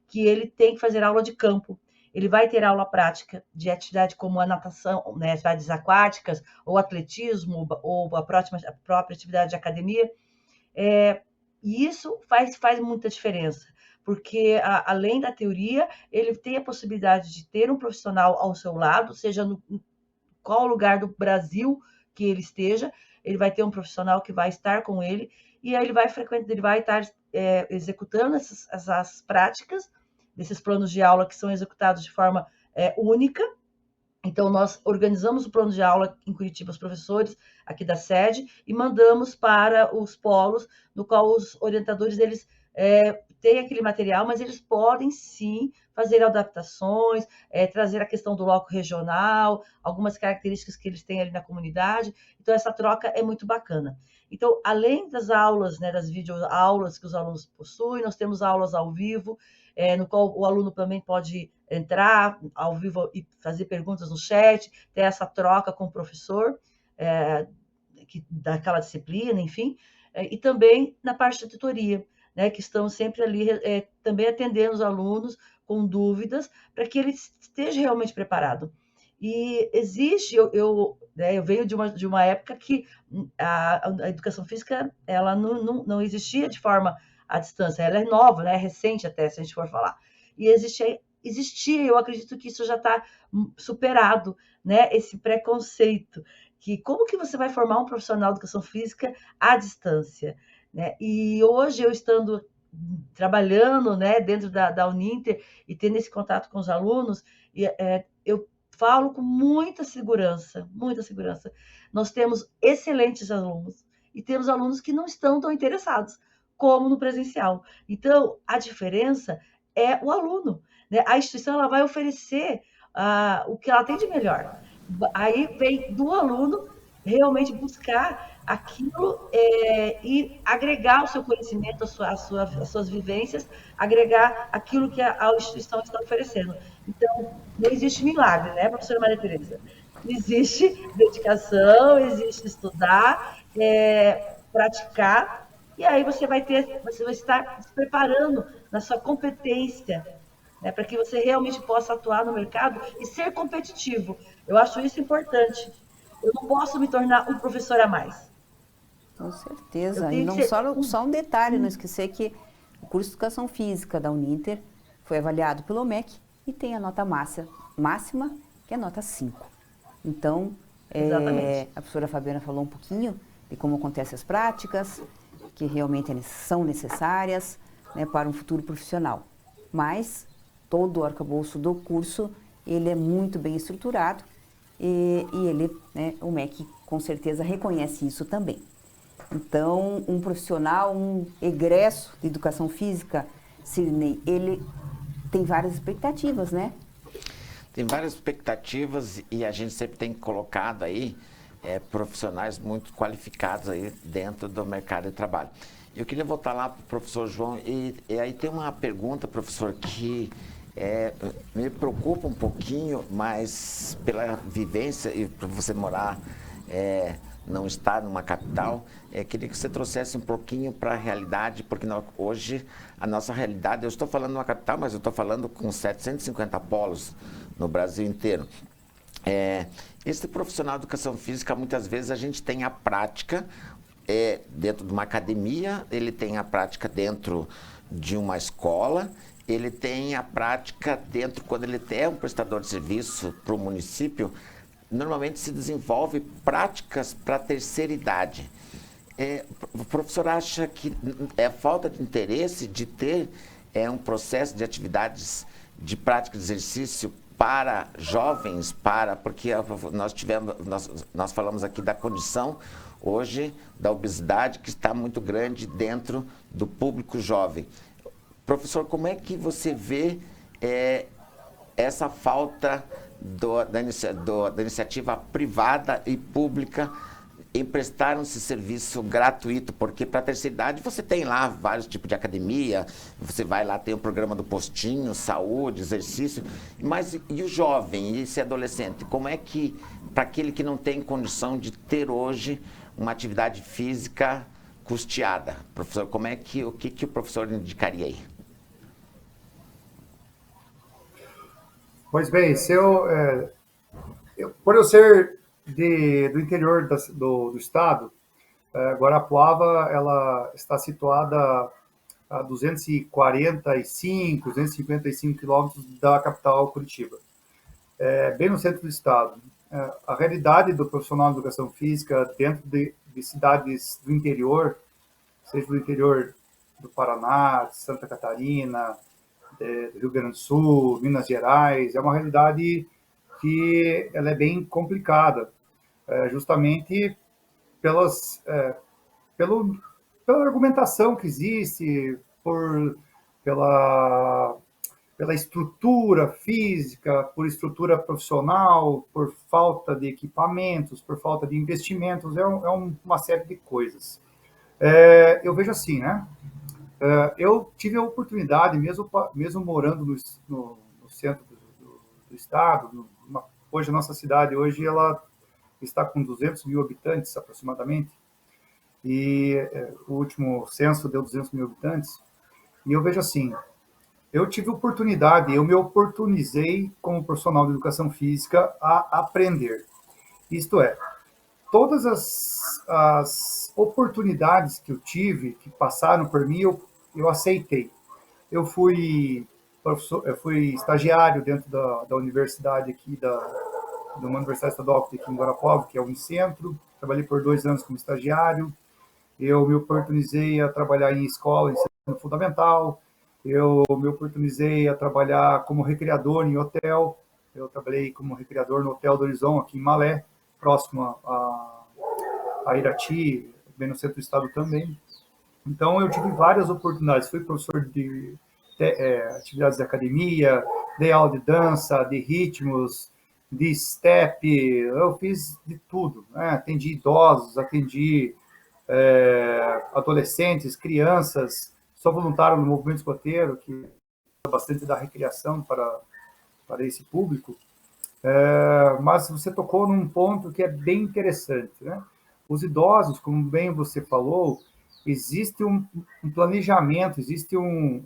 que ele tem que fazer aula de campo. Ele vai ter aula prática de atividade como a natação, né, atividades aquáticas, ou atletismo, ou a própria atividade de academia. E isso faz muita diferença, porque além da teoria, ele tem a possibilidade de ter um profissional ao seu lado, seja em qual lugar do Brasil que ele esteja, ele vai ter um profissional que vai estar com ele, e aí ele vai estar executando essas práticas, desses planos de aula que são executados de forma única. Então, nós organizamos o plano de aula em Curitiba, os professores aqui da sede, e mandamos para os polos, no qual os orientadores, eles têm aquele material, mas eles podem, sim, fazer adaptações, trazer a questão do bloco regional, algumas características que eles têm ali na comunidade. Então, essa troca é muito bacana. Então, além das aulas, né, das videoaulas que os alunos possuem, nós temos aulas ao vivo, no qual o aluno também pode entrar ao vivo e fazer perguntas no chat, ter essa troca com o professor daquela disciplina, enfim, e também na parte de tutoria, né, que estamos sempre ali também atendendo os alunos com dúvidas, para que ele esteja realmente preparado. E existe, eu venho de uma época que a educação física ela não existia de forma à distância, ela é nova, né, é recente até, se a gente for falar. E existia, eu acredito que isso já está superado, né, esse preconceito, que como que você vai formar um profissional de educação física à distância, né? E hoje, eu estando trabalhando, né, dentro da Uninter e tendo esse contato com os alunos, eu falo com muita segurança. Nós temos excelentes alunos e temos alunos que não estão tão interessados como no presencial. Então, a diferença é o aluno, né? A instituição ela vai oferecer o que ela tem de melhor. Aí vem do aluno realmente buscar aquilo e agregar o seu conhecimento, as suas vivências, agregar aquilo que a instituição está oferecendo. Então, não existe milagre, né, professora Maria Tereza? Existe dedicação, existe estudar, praticar, e aí você vai estar se preparando na sua competência, né, para que você realmente possa atuar no mercado e ser competitivo. Eu acho isso importante. Eu não posso me tornar um professor a mais. Com Eu certeza. E tenho que não ser só um detalhe, não esquecer que o curso de Educação Física da Uninter foi avaliado pelo MEC e tem a nota máxima, que é nota 5. Então, exatamente. a professora Fabiana falou um pouquinho de como acontecem as práticas, que realmente são necessárias, né, para um futuro profissional. Mas todo o arcabouço do curso, ele é muito bem estruturado e ele, né, o MEC com certeza reconhece isso também. Então, um profissional, um egresso de educação física, Sidney, ele tem várias expectativas, né? Tem várias expectativas e a gente sempre tem colocado aí profissionais muito qualificados aí dentro do mercado de trabalho. Eu queria voltar lá para o professor João e aí tem uma pergunta, professor, que me preocupa um pouquinho, mas pela vivência e para você morar, não estar numa capital, queria que você trouxesse um pouquinho para a realidade, porque hoje a nossa realidade, eu estou falando de uma capital, mas eu estou falando com 750 polos no Brasil inteiro. Esse profissional de educação física, muitas vezes a gente tem a prática dentro de uma academia, ele tem a prática dentro de uma escola, ele tem a prática dentro, quando ele é um prestador de serviço para o município, normalmente se desenvolve práticas para a terceira idade. O professor acha que é falta de interesse de ter um processo de atividades de prática de exercício para jovens, porque nós falamos aqui da condição hoje da obesidade que está muito grande dentro do público jovem. Professor, como é que você vê essa falta da iniciativa privada e pública em prestar um serviço gratuito? Porque para a terceira idade você tem lá vários tipos de academia, você vai lá, tem o programa do postinho, saúde, exercício, mas e o jovem, e esse adolescente? Como é que, para aquele que não tem condição de ter hoje uma atividade física custeada, professor, o que o professor indicaria aí? Pois bem, por eu ser do interior do estado, Guarapuava ela está situada a 245, 255 quilômetros da capital Curitiba, bem no centro do estado. A realidade do profissional de educação física dentro de cidades do interior, seja do interior do Paraná, de Santa Catarina, do Rio Grande do Sul, Minas Gerais, é uma realidade que ela é bem complicada, justamente pelas, pelo, pela argumentação que existe, pela, pela estrutura física, por estrutura profissional, por falta de equipamentos, por falta de investimentos, uma série de coisas. Eu vejo assim, né? Eu tive a oportunidade, mesmo morando no centro do estado, hoje a nossa cidade ela está com 200 mil habitantes aproximadamente, e o último censo deu 200 mil habitantes, e eu vejo assim, eu me oportunizei como profissional de educação física a aprender. Isto é, todas as oportunidades que eu tive, que passaram por mim, eu aceitei. Eu fui estagiário dentro da universidade aqui, de uma universidade estadual aqui em Guarapuava, que é o Unicentro. Trabalhei por 2 anos como estagiário. Eu me oportunizei a trabalhar em escola, em ensino fundamental. Eu me oportunizei a trabalhar como recreador em hotel. Eu trabalhei como recreador no Hotel do Horizonte, aqui em Malé, próximo a Irati, bem no centro do estado também. Então, eu tive várias oportunidades. Fui professor de atividades de academia, dei aula de dança, de ritmos, de step, eu fiz de tudo, né? Atendi idosos, atendi adolescentes, crianças, sou voluntário no movimento escoteiro, que é bastante da recreação para esse público. Mas você tocou num ponto que é bem interessante, né? os idosos, como bem você falou, existe um planejamento, existe um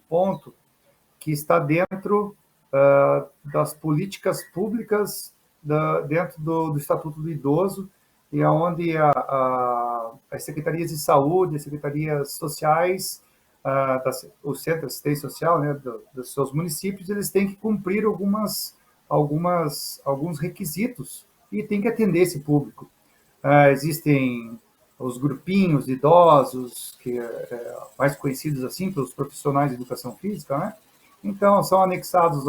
ponto que está dentro das políticas públicas dentro do Estatuto do Idoso, e onde as secretarias de saúde, as secretarias sociais, os centros de assistência social, né, dos seus municípios, eles têm que cumprir alguns requisitos e tem que atender esse público. Existem os grupinhos de idosos, que mais conhecidos assim pelos profissionais de educação física, né? Então, são anexados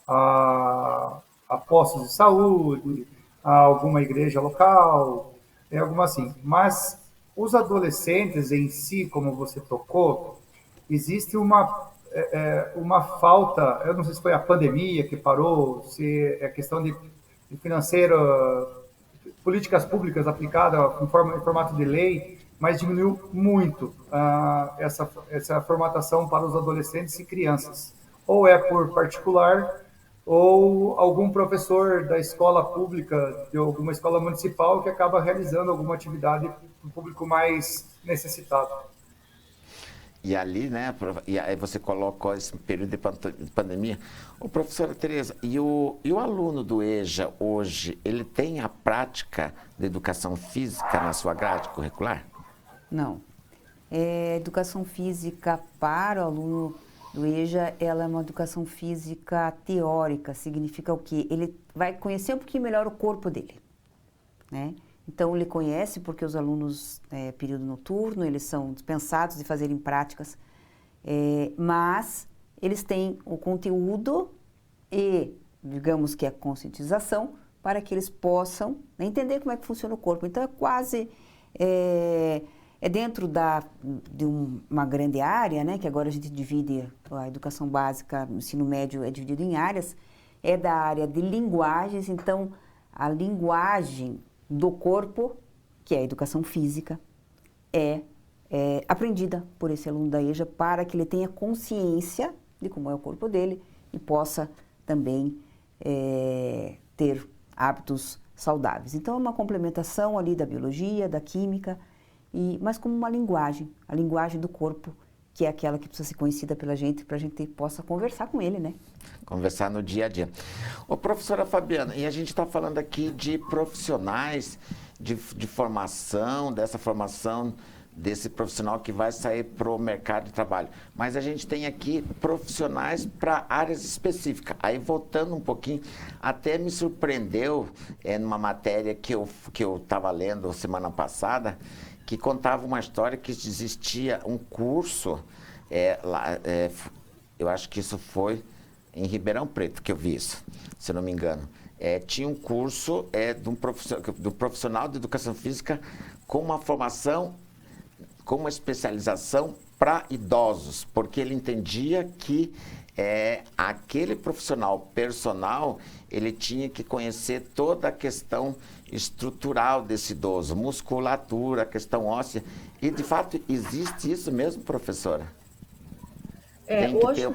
a postos de saúde, a alguma igreja local, alguma assim. Mas os adolescentes em si, como você tocou, existe uma falta, eu não sei se foi a pandemia que parou, se é questão de financeira, políticas públicas aplicadas em formato de lei, mas diminuiu muito essa formatação para os adolescentes e crianças. Ou é por particular, ou algum professor da escola pública, de alguma escola municipal, que acaba realizando alguma atividade para o público mais necessitado. E ali, né, e aí você colocou esse período de pandemia. Ô, professora Tereza, e o aluno do EJA hoje, ele tem a prática de educação física na sua grade curricular? Não. Educação física para o aluno do EJA, ela é uma educação física teórica. Significa o quê? Ele vai conhecer um pouquinho melhor o corpo dele, né? Então, ele conhece porque os alunos, período noturno, eles são dispensados de fazerem práticas, mas eles têm o conteúdo e, digamos que a conscientização, para que eles possam, né, entender como é que funciona o corpo. Então, é quase, dentro de uma grande área, né, que agora a gente divide a educação básica, o ensino médio é dividido em áreas, é da área de linguagens. Então, a linguagem do corpo, que é a educação física, é aprendida por esse aluno da EJA para que ele tenha consciência de como é o corpo dele e possa também ter hábitos saudáveis. Então, é uma complementação ali da biologia, da química, mas como uma linguagem, a linguagem do corpo, que é aquela que precisa ser conhecida pela gente, para a gente possa conversar com ele, né? Conversar no dia a dia. Ô, professora Fabiana, e a gente está falando aqui de profissionais de formação, dessa formação desse profissional que vai sair para o mercado de trabalho. Mas a gente tem aqui profissionais para áreas específicas. Aí, voltando um pouquinho, até me surpreendeu numa matéria que eu estava lendo semana passada, que contava uma história que existia um curso, eu acho que isso foi em Ribeirão Preto que eu vi isso, se eu não me engano. Tinha um curso do profissional de educação física com uma formação, com uma especialização para idosos, porque ele entendia que aquele profissional personal, ele tinha que conhecer toda a questão estrutural desse idoso, musculatura, questão óssea. E, de fato, existe isso mesmo, professora? Hoje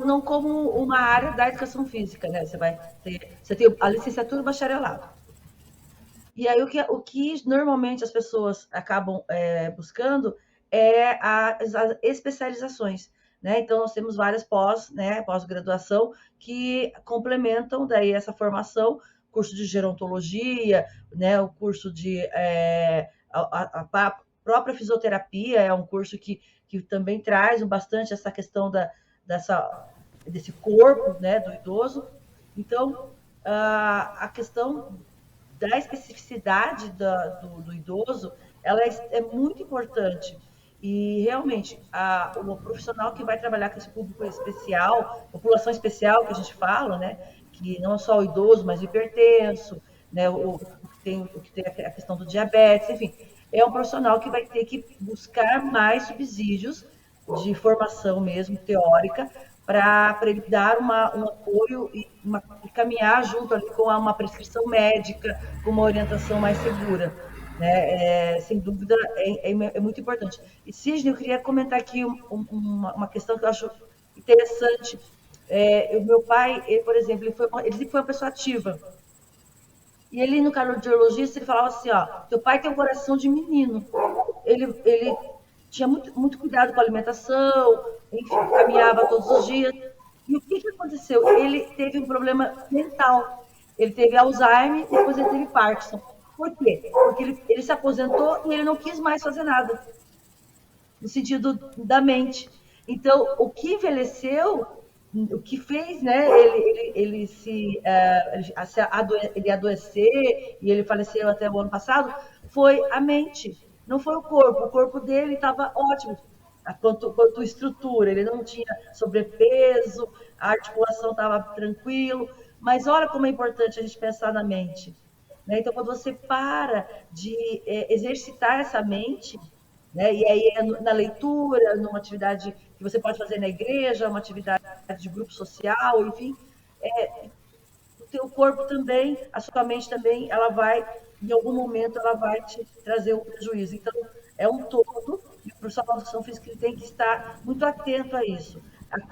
não como uma área da educação física, né? Você tem a licenciatura e o bacharelado. E aí o que normalmente as pessoas acabam buscando é as especializações, né? Então, nós temos várias pós-graduação que complementam daí essa formação, curso de gerontologia, né? O curso de a própria fisioterapia é um curso que também traz bastante essa questão desse corpo, né, do idoso. Então, a questão da especificidade do idoso, ela é muito importante. E, realmente, o profissional que vai trabalhar com esse público especial, população especial que a gente fala, né, que não é só o idoso, mas o hipertenso, né, o que tem a questão do diabetes, enfim, é um profissional que vai ter que buscar mais subsídios de formação mesmo, teórica, para ele dar um apoio e caminhar junto ali com uma prescrição médica, com uma orientação mais segura. Né? Sem dúvida, é muito importante. E, Sidney, eu queria comentar aqui uma questão que eu acho interessante. O meu pai, ele, por exemplo, ele foi uma pessoa ativa. E ele, no cardiologista, ele falava assim, ó, teu pai tem um coração de menino. Ele tinha muito cuidado com a alimentação, enfim, caminhava todos os dias. E o que aconteceu? Ele teve um problema mental. Ele teve Alzheimer e depois ele teve Parkinson. Por quê? Porque ele se aposentou e ele não quis mais fazer nada, no sentido da mente. Então, o que envelheceu, o que fez, né, ele adoecer e ele faleceu até o ano passado, foi a mente, não foi o corpo. O corpo dele estava ótimo, quanto estrutura, ele não tinha sobrepeso, a articulação estava tranquilo, mas olha como é importante a gente pensar na mente. Né? Então, quando você para de exercitar essa mente, né? E aí é na leitura, numa atividade que você pode fazer na igreja, uma atividade de grupo social, enfim, o teu corpo também, a sua mente também, ela vai, em algum momento, ela vai te trazer um prejuízo. Então, é um todo, e o profissional da educação física ele tem que estar muito atento a isso.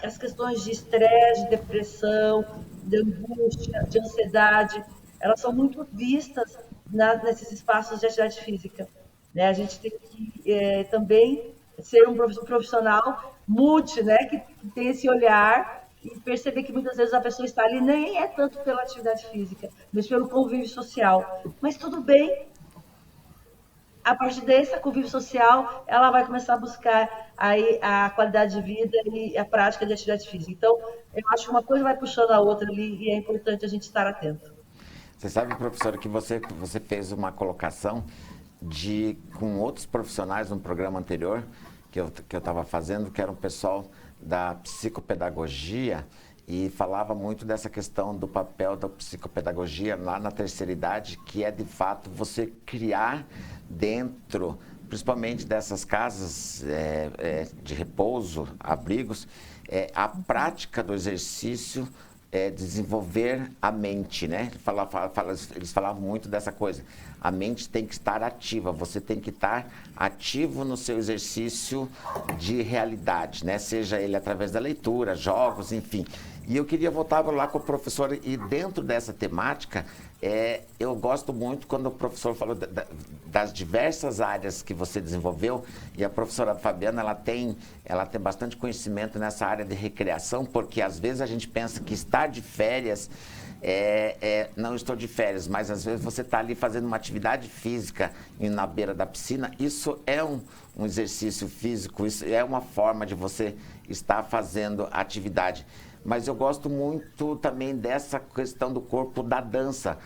As questões de estresse, de depressão, de angústia, de ansiedade, elas são muito vistas nesses espaços de atividade física. Né? A gente tem que também ser um profissional multi, né? Que tem esse olhar e perceber que muitas vezes a pessoa está ali nem é tanto pela atividade física, mas pelo convívio social. Mas tudo bem, a partir desse convívio social, ela vai começar a buscar aí a qualidade de vida e a prática de atividade física. Então, eu acho que uma coisa vai puxando a outra ali e é importante a gente estar atento. Você sabe, professora, que você fez uma colocação com outros profissionais no programa anterior que eu estava fazendo, que era um pessoal da psicopedagogia, e falava muito dessa questão do papel da psicopedagogia lá na terceira idade, que é de fato você criar dentro, principalmente dessas casas de repouso, abrigos, a prática do exercício, desenvolver a mente, né? Eles falavam muito dessa coisa. A mente tem que estar ativa, você tem que estar ativo no seu exercício de realidade, né? Seja ele através da leitura, jogos, enfim. E eu queria voltar lá com o professor, e dentro dessa temática, eu gosto muito quando o professor falou das diversas áreas que você desenvolveu, e a professora Fabiana, ela tem bastante conhecimento nessa área de recreação, porque às vezes a gente pensa que estar de férias, não estou de férias, mas às vezes você está ali fazendo uma atividade física na beira da piscina, isso é um exercício físico, isso é uma forma de você estar fazendo atividade. Mas eu gosto muito também dessa questão do corpo da dança.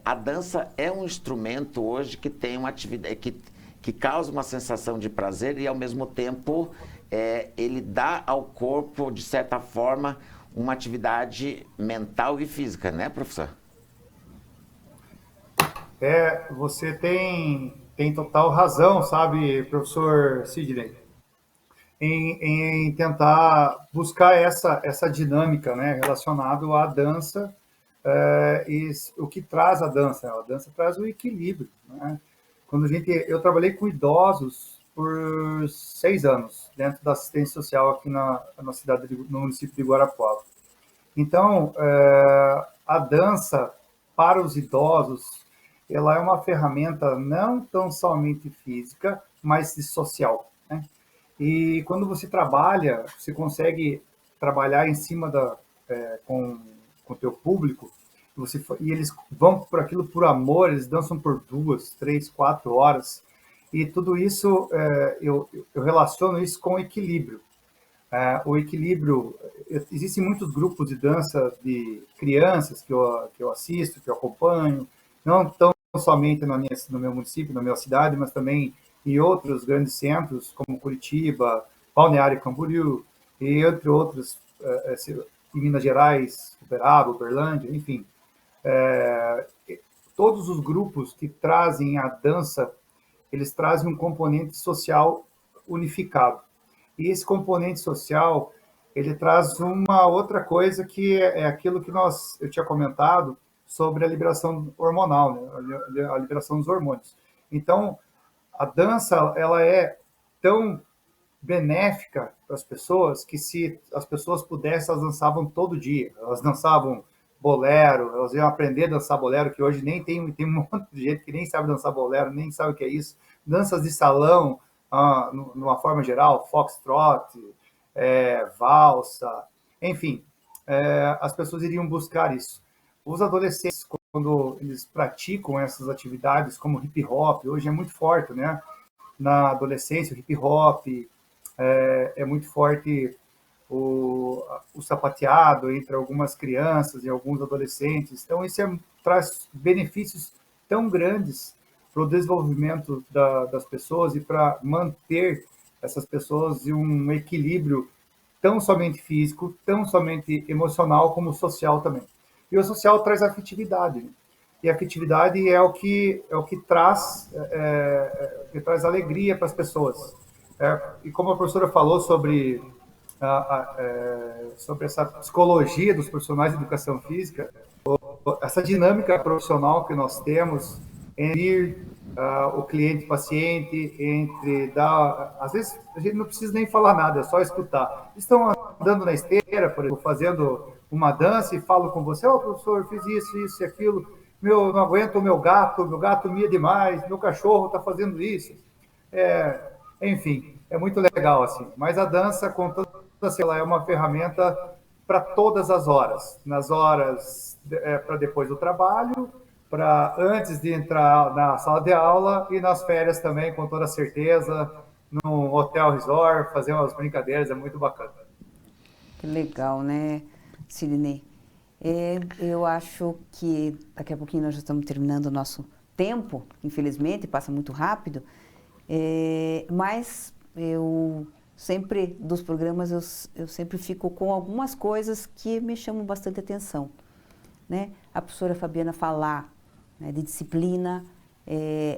A dança é um instrumento hoje que tem uma atividade que causa uma sensação de prazer e, ao mesmo tempo, ele dá ao corpo, de certa forma, uma atividade mental e física, né, professor? Você tem total razão, sabe, professor Sidney, em tentar buscar essa dinâmica, né, relacionada à dança, e o que traz a dança. A dança traz o equilíbrio, né? Eu trabalhei com idosos por 6 anos, dentro da assistência social aqui na cidade, no município de Guarapuava. Então, a dança para os idosos, ela é uma ferramenta não tão somente física, mas social, né? E quando você trabalha, você consegue trabalhar em cima com o teu público, e eles vão por aquilo por amor, eles dançam por 2, 3, 4 horas, e tudo isso, eu relaciono isso com o equilíbrio. O equilíbrio, existem muitos grupos de dança de crianças que eu assisto, que eu acompanho, não tão somente no meu município, na minha cidade, mas também em outros grandes centros, como Curitiba, Balneário Camboriú, e entre outros, em Minas Gerais, Uberaba, Uberlândia, enfim. Todos os grupos que trazem a dança, eles trazem um componente social unificado. E esse componente social, ele traz uma outra coisa que é aquilo que eu tinha comentado sobre a liberação hormonal, né? A liberação dos hormônios. Então, a dança, ela é tão benéfica para as pessoas que, se as pessoas pudessem, elas dançavam todo dia. Elas dançavam bolero, elas iam aprender a dançar bolero, que hoje nem tem um monte de gente que nem sabe dançar bolero, nem sabe o que é isso. Danças de salão, numa forma geral, foxtrot, valsa, enfim, as pessoas iriam buscar isso. Os adolescentes, quando eles praticam essas atividades, como hip hop, hoje é muito forte, né? Na adolescência, o hip hop, é muito forte o sapateado entre algumas crianças e alguns adolescentes. Então, isso traz benefícios tão grandes para o desenvolvimento das pessoas e para manter essas pessoas em um equilíbrio tão somente físico, tão somente emocional, como social também. E o social traz afetividade, né? E a afetividade é o que traz alegria para as pessoas. E como a professora falou sobre essa psicologia dos profissionais de educação física, essa dinâmica profissional que nós temos entre o cliente-paciente, às vezes a gente não precisa nem falar nada, é só escutar. Estão andando na esteira, por exemplo, fazendo uma dança e falam com você, professor, fiz isso e aquilo, não aguento o meu gato mia demais, meu cachorro está fazendo isso. Enfim, é muito legal assim. Mas a dança, com toda ela é uma ferramenta para todas as horas. Nas horas para depois do trabalho, para antes de entrar na sala de aula e nas férias também, com toda certeza, num hotel resort, fazer umas brincadeiras, é muito bacana. Que legal, né, Sidney? Eu acho que daqui a pouquinho nós já estamos terminando o nosso tempo, infelizmente, passa muito rápido, mas eu sempre, dos programas, eu sempre fico com algumas coisas que me chamam bastante atenção, né? A professora Fabiana falar, né, de disciplina,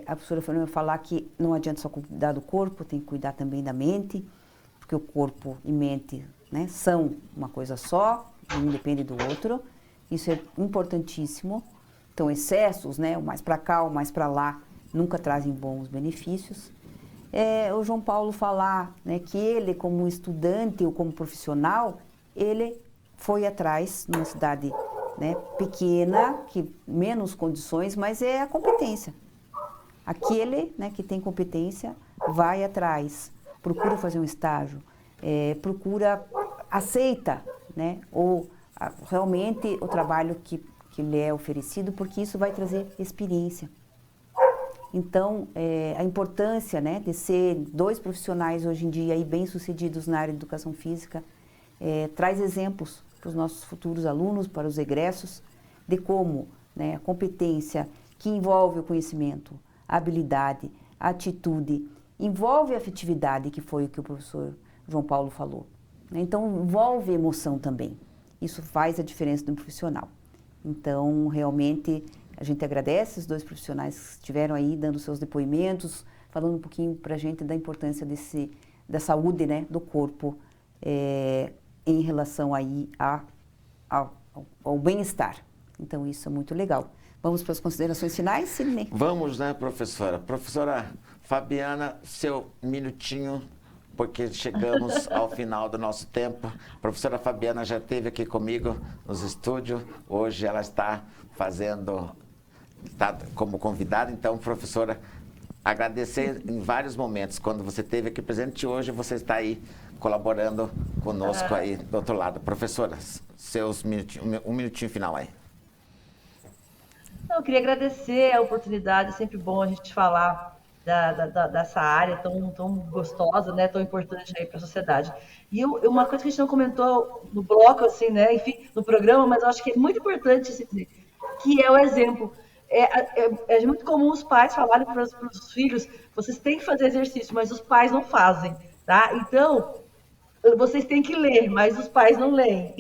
a professora Fabiana falar que não adianta só cuidar do corpo, tem que cuidar também da mente, porque o corpo e mente, né, são uma coisa só, um depende do outro, isso é importantíssimo. Então, excessos, né, o mais para cá, o mais para lá, nunca trazem bons benefícios. O João Paulo falar, né, que ele, como estudante ou como profissional, ele foi atrás, numa cidade, né, pequena, que menos condições, mas é a competência. Aquele, né, que tem competência vai atrás, procura fazer um estágio, aceita, né, ou realmente o trabalho que lhe é oferecido, porque isso vai trazer experiência. Então, a importância, né, de ser 2 profissionais hoje em dia aí bem-sucedidos na área de educação física traz exemplos para os nossos futuros alunos, para os egressos, de como, né, a competência que envolve o conhecimento, a habilidade, a atitude, envolve a afetividade, que foi o que o professor João Paulo falou. Então, envolve emoção também. Isso faz a diferença do profissional. Então, realmente, a gente agradece os 2 profissionais que estiveram aí dando seus depoimentos, falando um pouquinho para a gente da importância da saúde, né, do corpo em relação aí ao bem-estar. Então, isso é muito legal. Vamos para as considerações finais, Sidney? Vamos, né, professora? Professora Fabiana, seu minutinho, porque chegamos ao final do nosso tempo. A professora Fabiana já esteve aqui comigo nos estúdios. Hoje ela está como convidada. Então, professora, agradecer em vários momentos. Quando você esteve aqui presente, hoje você está aí colaborando conosco aí do outro lado. Professora, seus minutinhos, um minutinho final aí. Eu queria agradecer a oportunidade, é sempre bom a gente falar dessa área tão gostosa, né, tão importante aí para a sociedade. E uma coisa que a gente não comentou no bloco, assim, né, enfim, no programa, mas eu acho que é muito importante, que é o exemplo. É muito comum os pais falarem para os filhos, vocês têm que fazer exercício, mas os pais não fazem, tá? Então, vocês têm que ler, mas os pais não leem.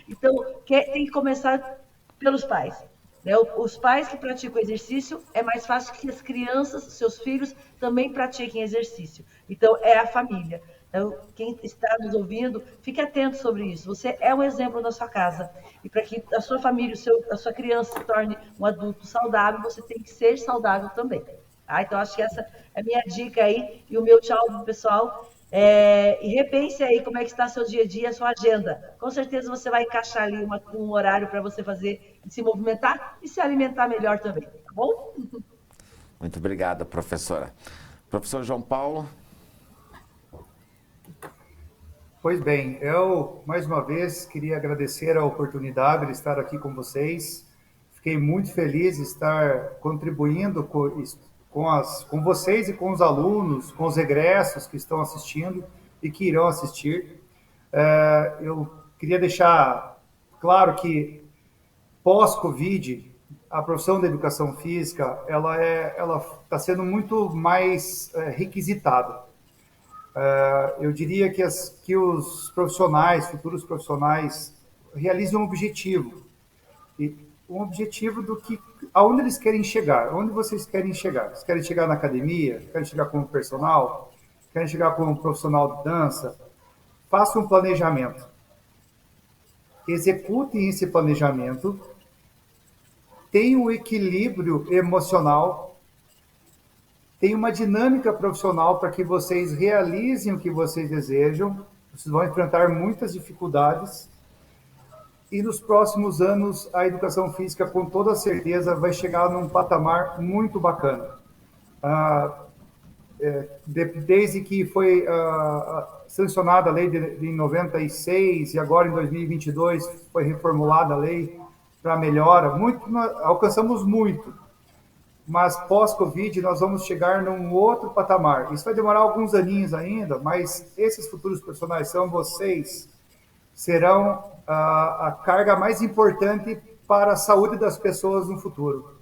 Então, tem que começar pelos pais. Né? Os pais que praticam exercício, é mais fácil que as crianças, seus filhos, também pratiquem exercício. Então, é a família. Então, quem está nos ouvindo, fique atento sobre isso. Você é um exemplo na sua casa. E para que a sua família, a sua criança se torne um adulto saudável, você tem que ser saudável também. Tá? Então, acho que essa é a minha dica aí. E o meu tchau, pessoal. E repense aí como é que está seu dia a dia, sua agenda. Com certeza você vai encaixar ali um horário para você fazer, se movimentar e se alimentar melhor também, tá bom? Muito obrigado, professora. Professor João Paulo. Pois bem, eu, mais uma vez, queria agradecer a oportunidade de estar aqui com vocês. Fiquei muito feliz de estar contribuindo com vocês e com os alunos, com os egressos que estão assistindo e que irão assistir. Eu queria deixar claro que, pós-Covid, a profissão da educação física ela está sendo muito mais requisitada. Eu diria que os profissionais, futuros profissionais, realizam um objetivo. E um objetivo aonde eles querem chegar, onde vocês querem chegar. Vocês querem chegar na academia, querem chegar como personal, querem chegar como profissional de dança. Façam um planejamento. Executem esse planejamento. Tenham um equilíbrio emocional. Tem uma dinâmica profissional para que vocês realizem o que vocês desejam. Vocês vão enfrentar muitas dificuldades. E nos próximos anos, a educação física, com toda certeza, vai chegar num patamar muito bacana. Desde que foi sancionada a lei de 96 e agora em 2022 foi reformulada a lei para melhora, alcançamos muito. Mas pós-Covid nós vamos chegar num outro patamar. Isso vai demorar alguns aninhos ainda, mas esses futuros profissionais serão a carga mais importante para a saúde das pessoas no futuro.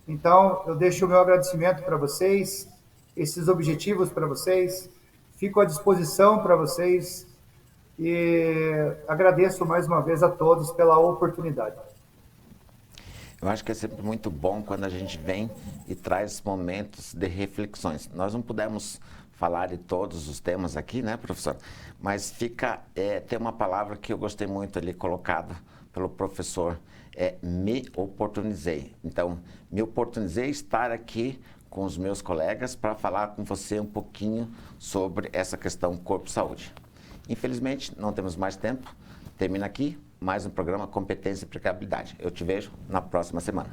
Então, eu deixo o meu agradecimento para vocês, esses objetivos para vocês, fico à disposição para vocês e agradeço mais uma vez a todos pela oportunidade. Eu acho que é sempre muito bom quando a gente vem e traz momentos de reflexões. Nós não pudemos falar de todos os temas aqui, né, professor? Mas tem uma palavra que eu gostei muito ali colocada pelo professor, me oportunizei. Então, me oportunizei a estar aqui com os meus colegas para falar com você um pouquinho sobre essa questão corpo-saúde. Infelizmente, não temos mais tempo. Termina aqui mais um programa Competência e Empregabilidade. Eu te vejo na próxima semana.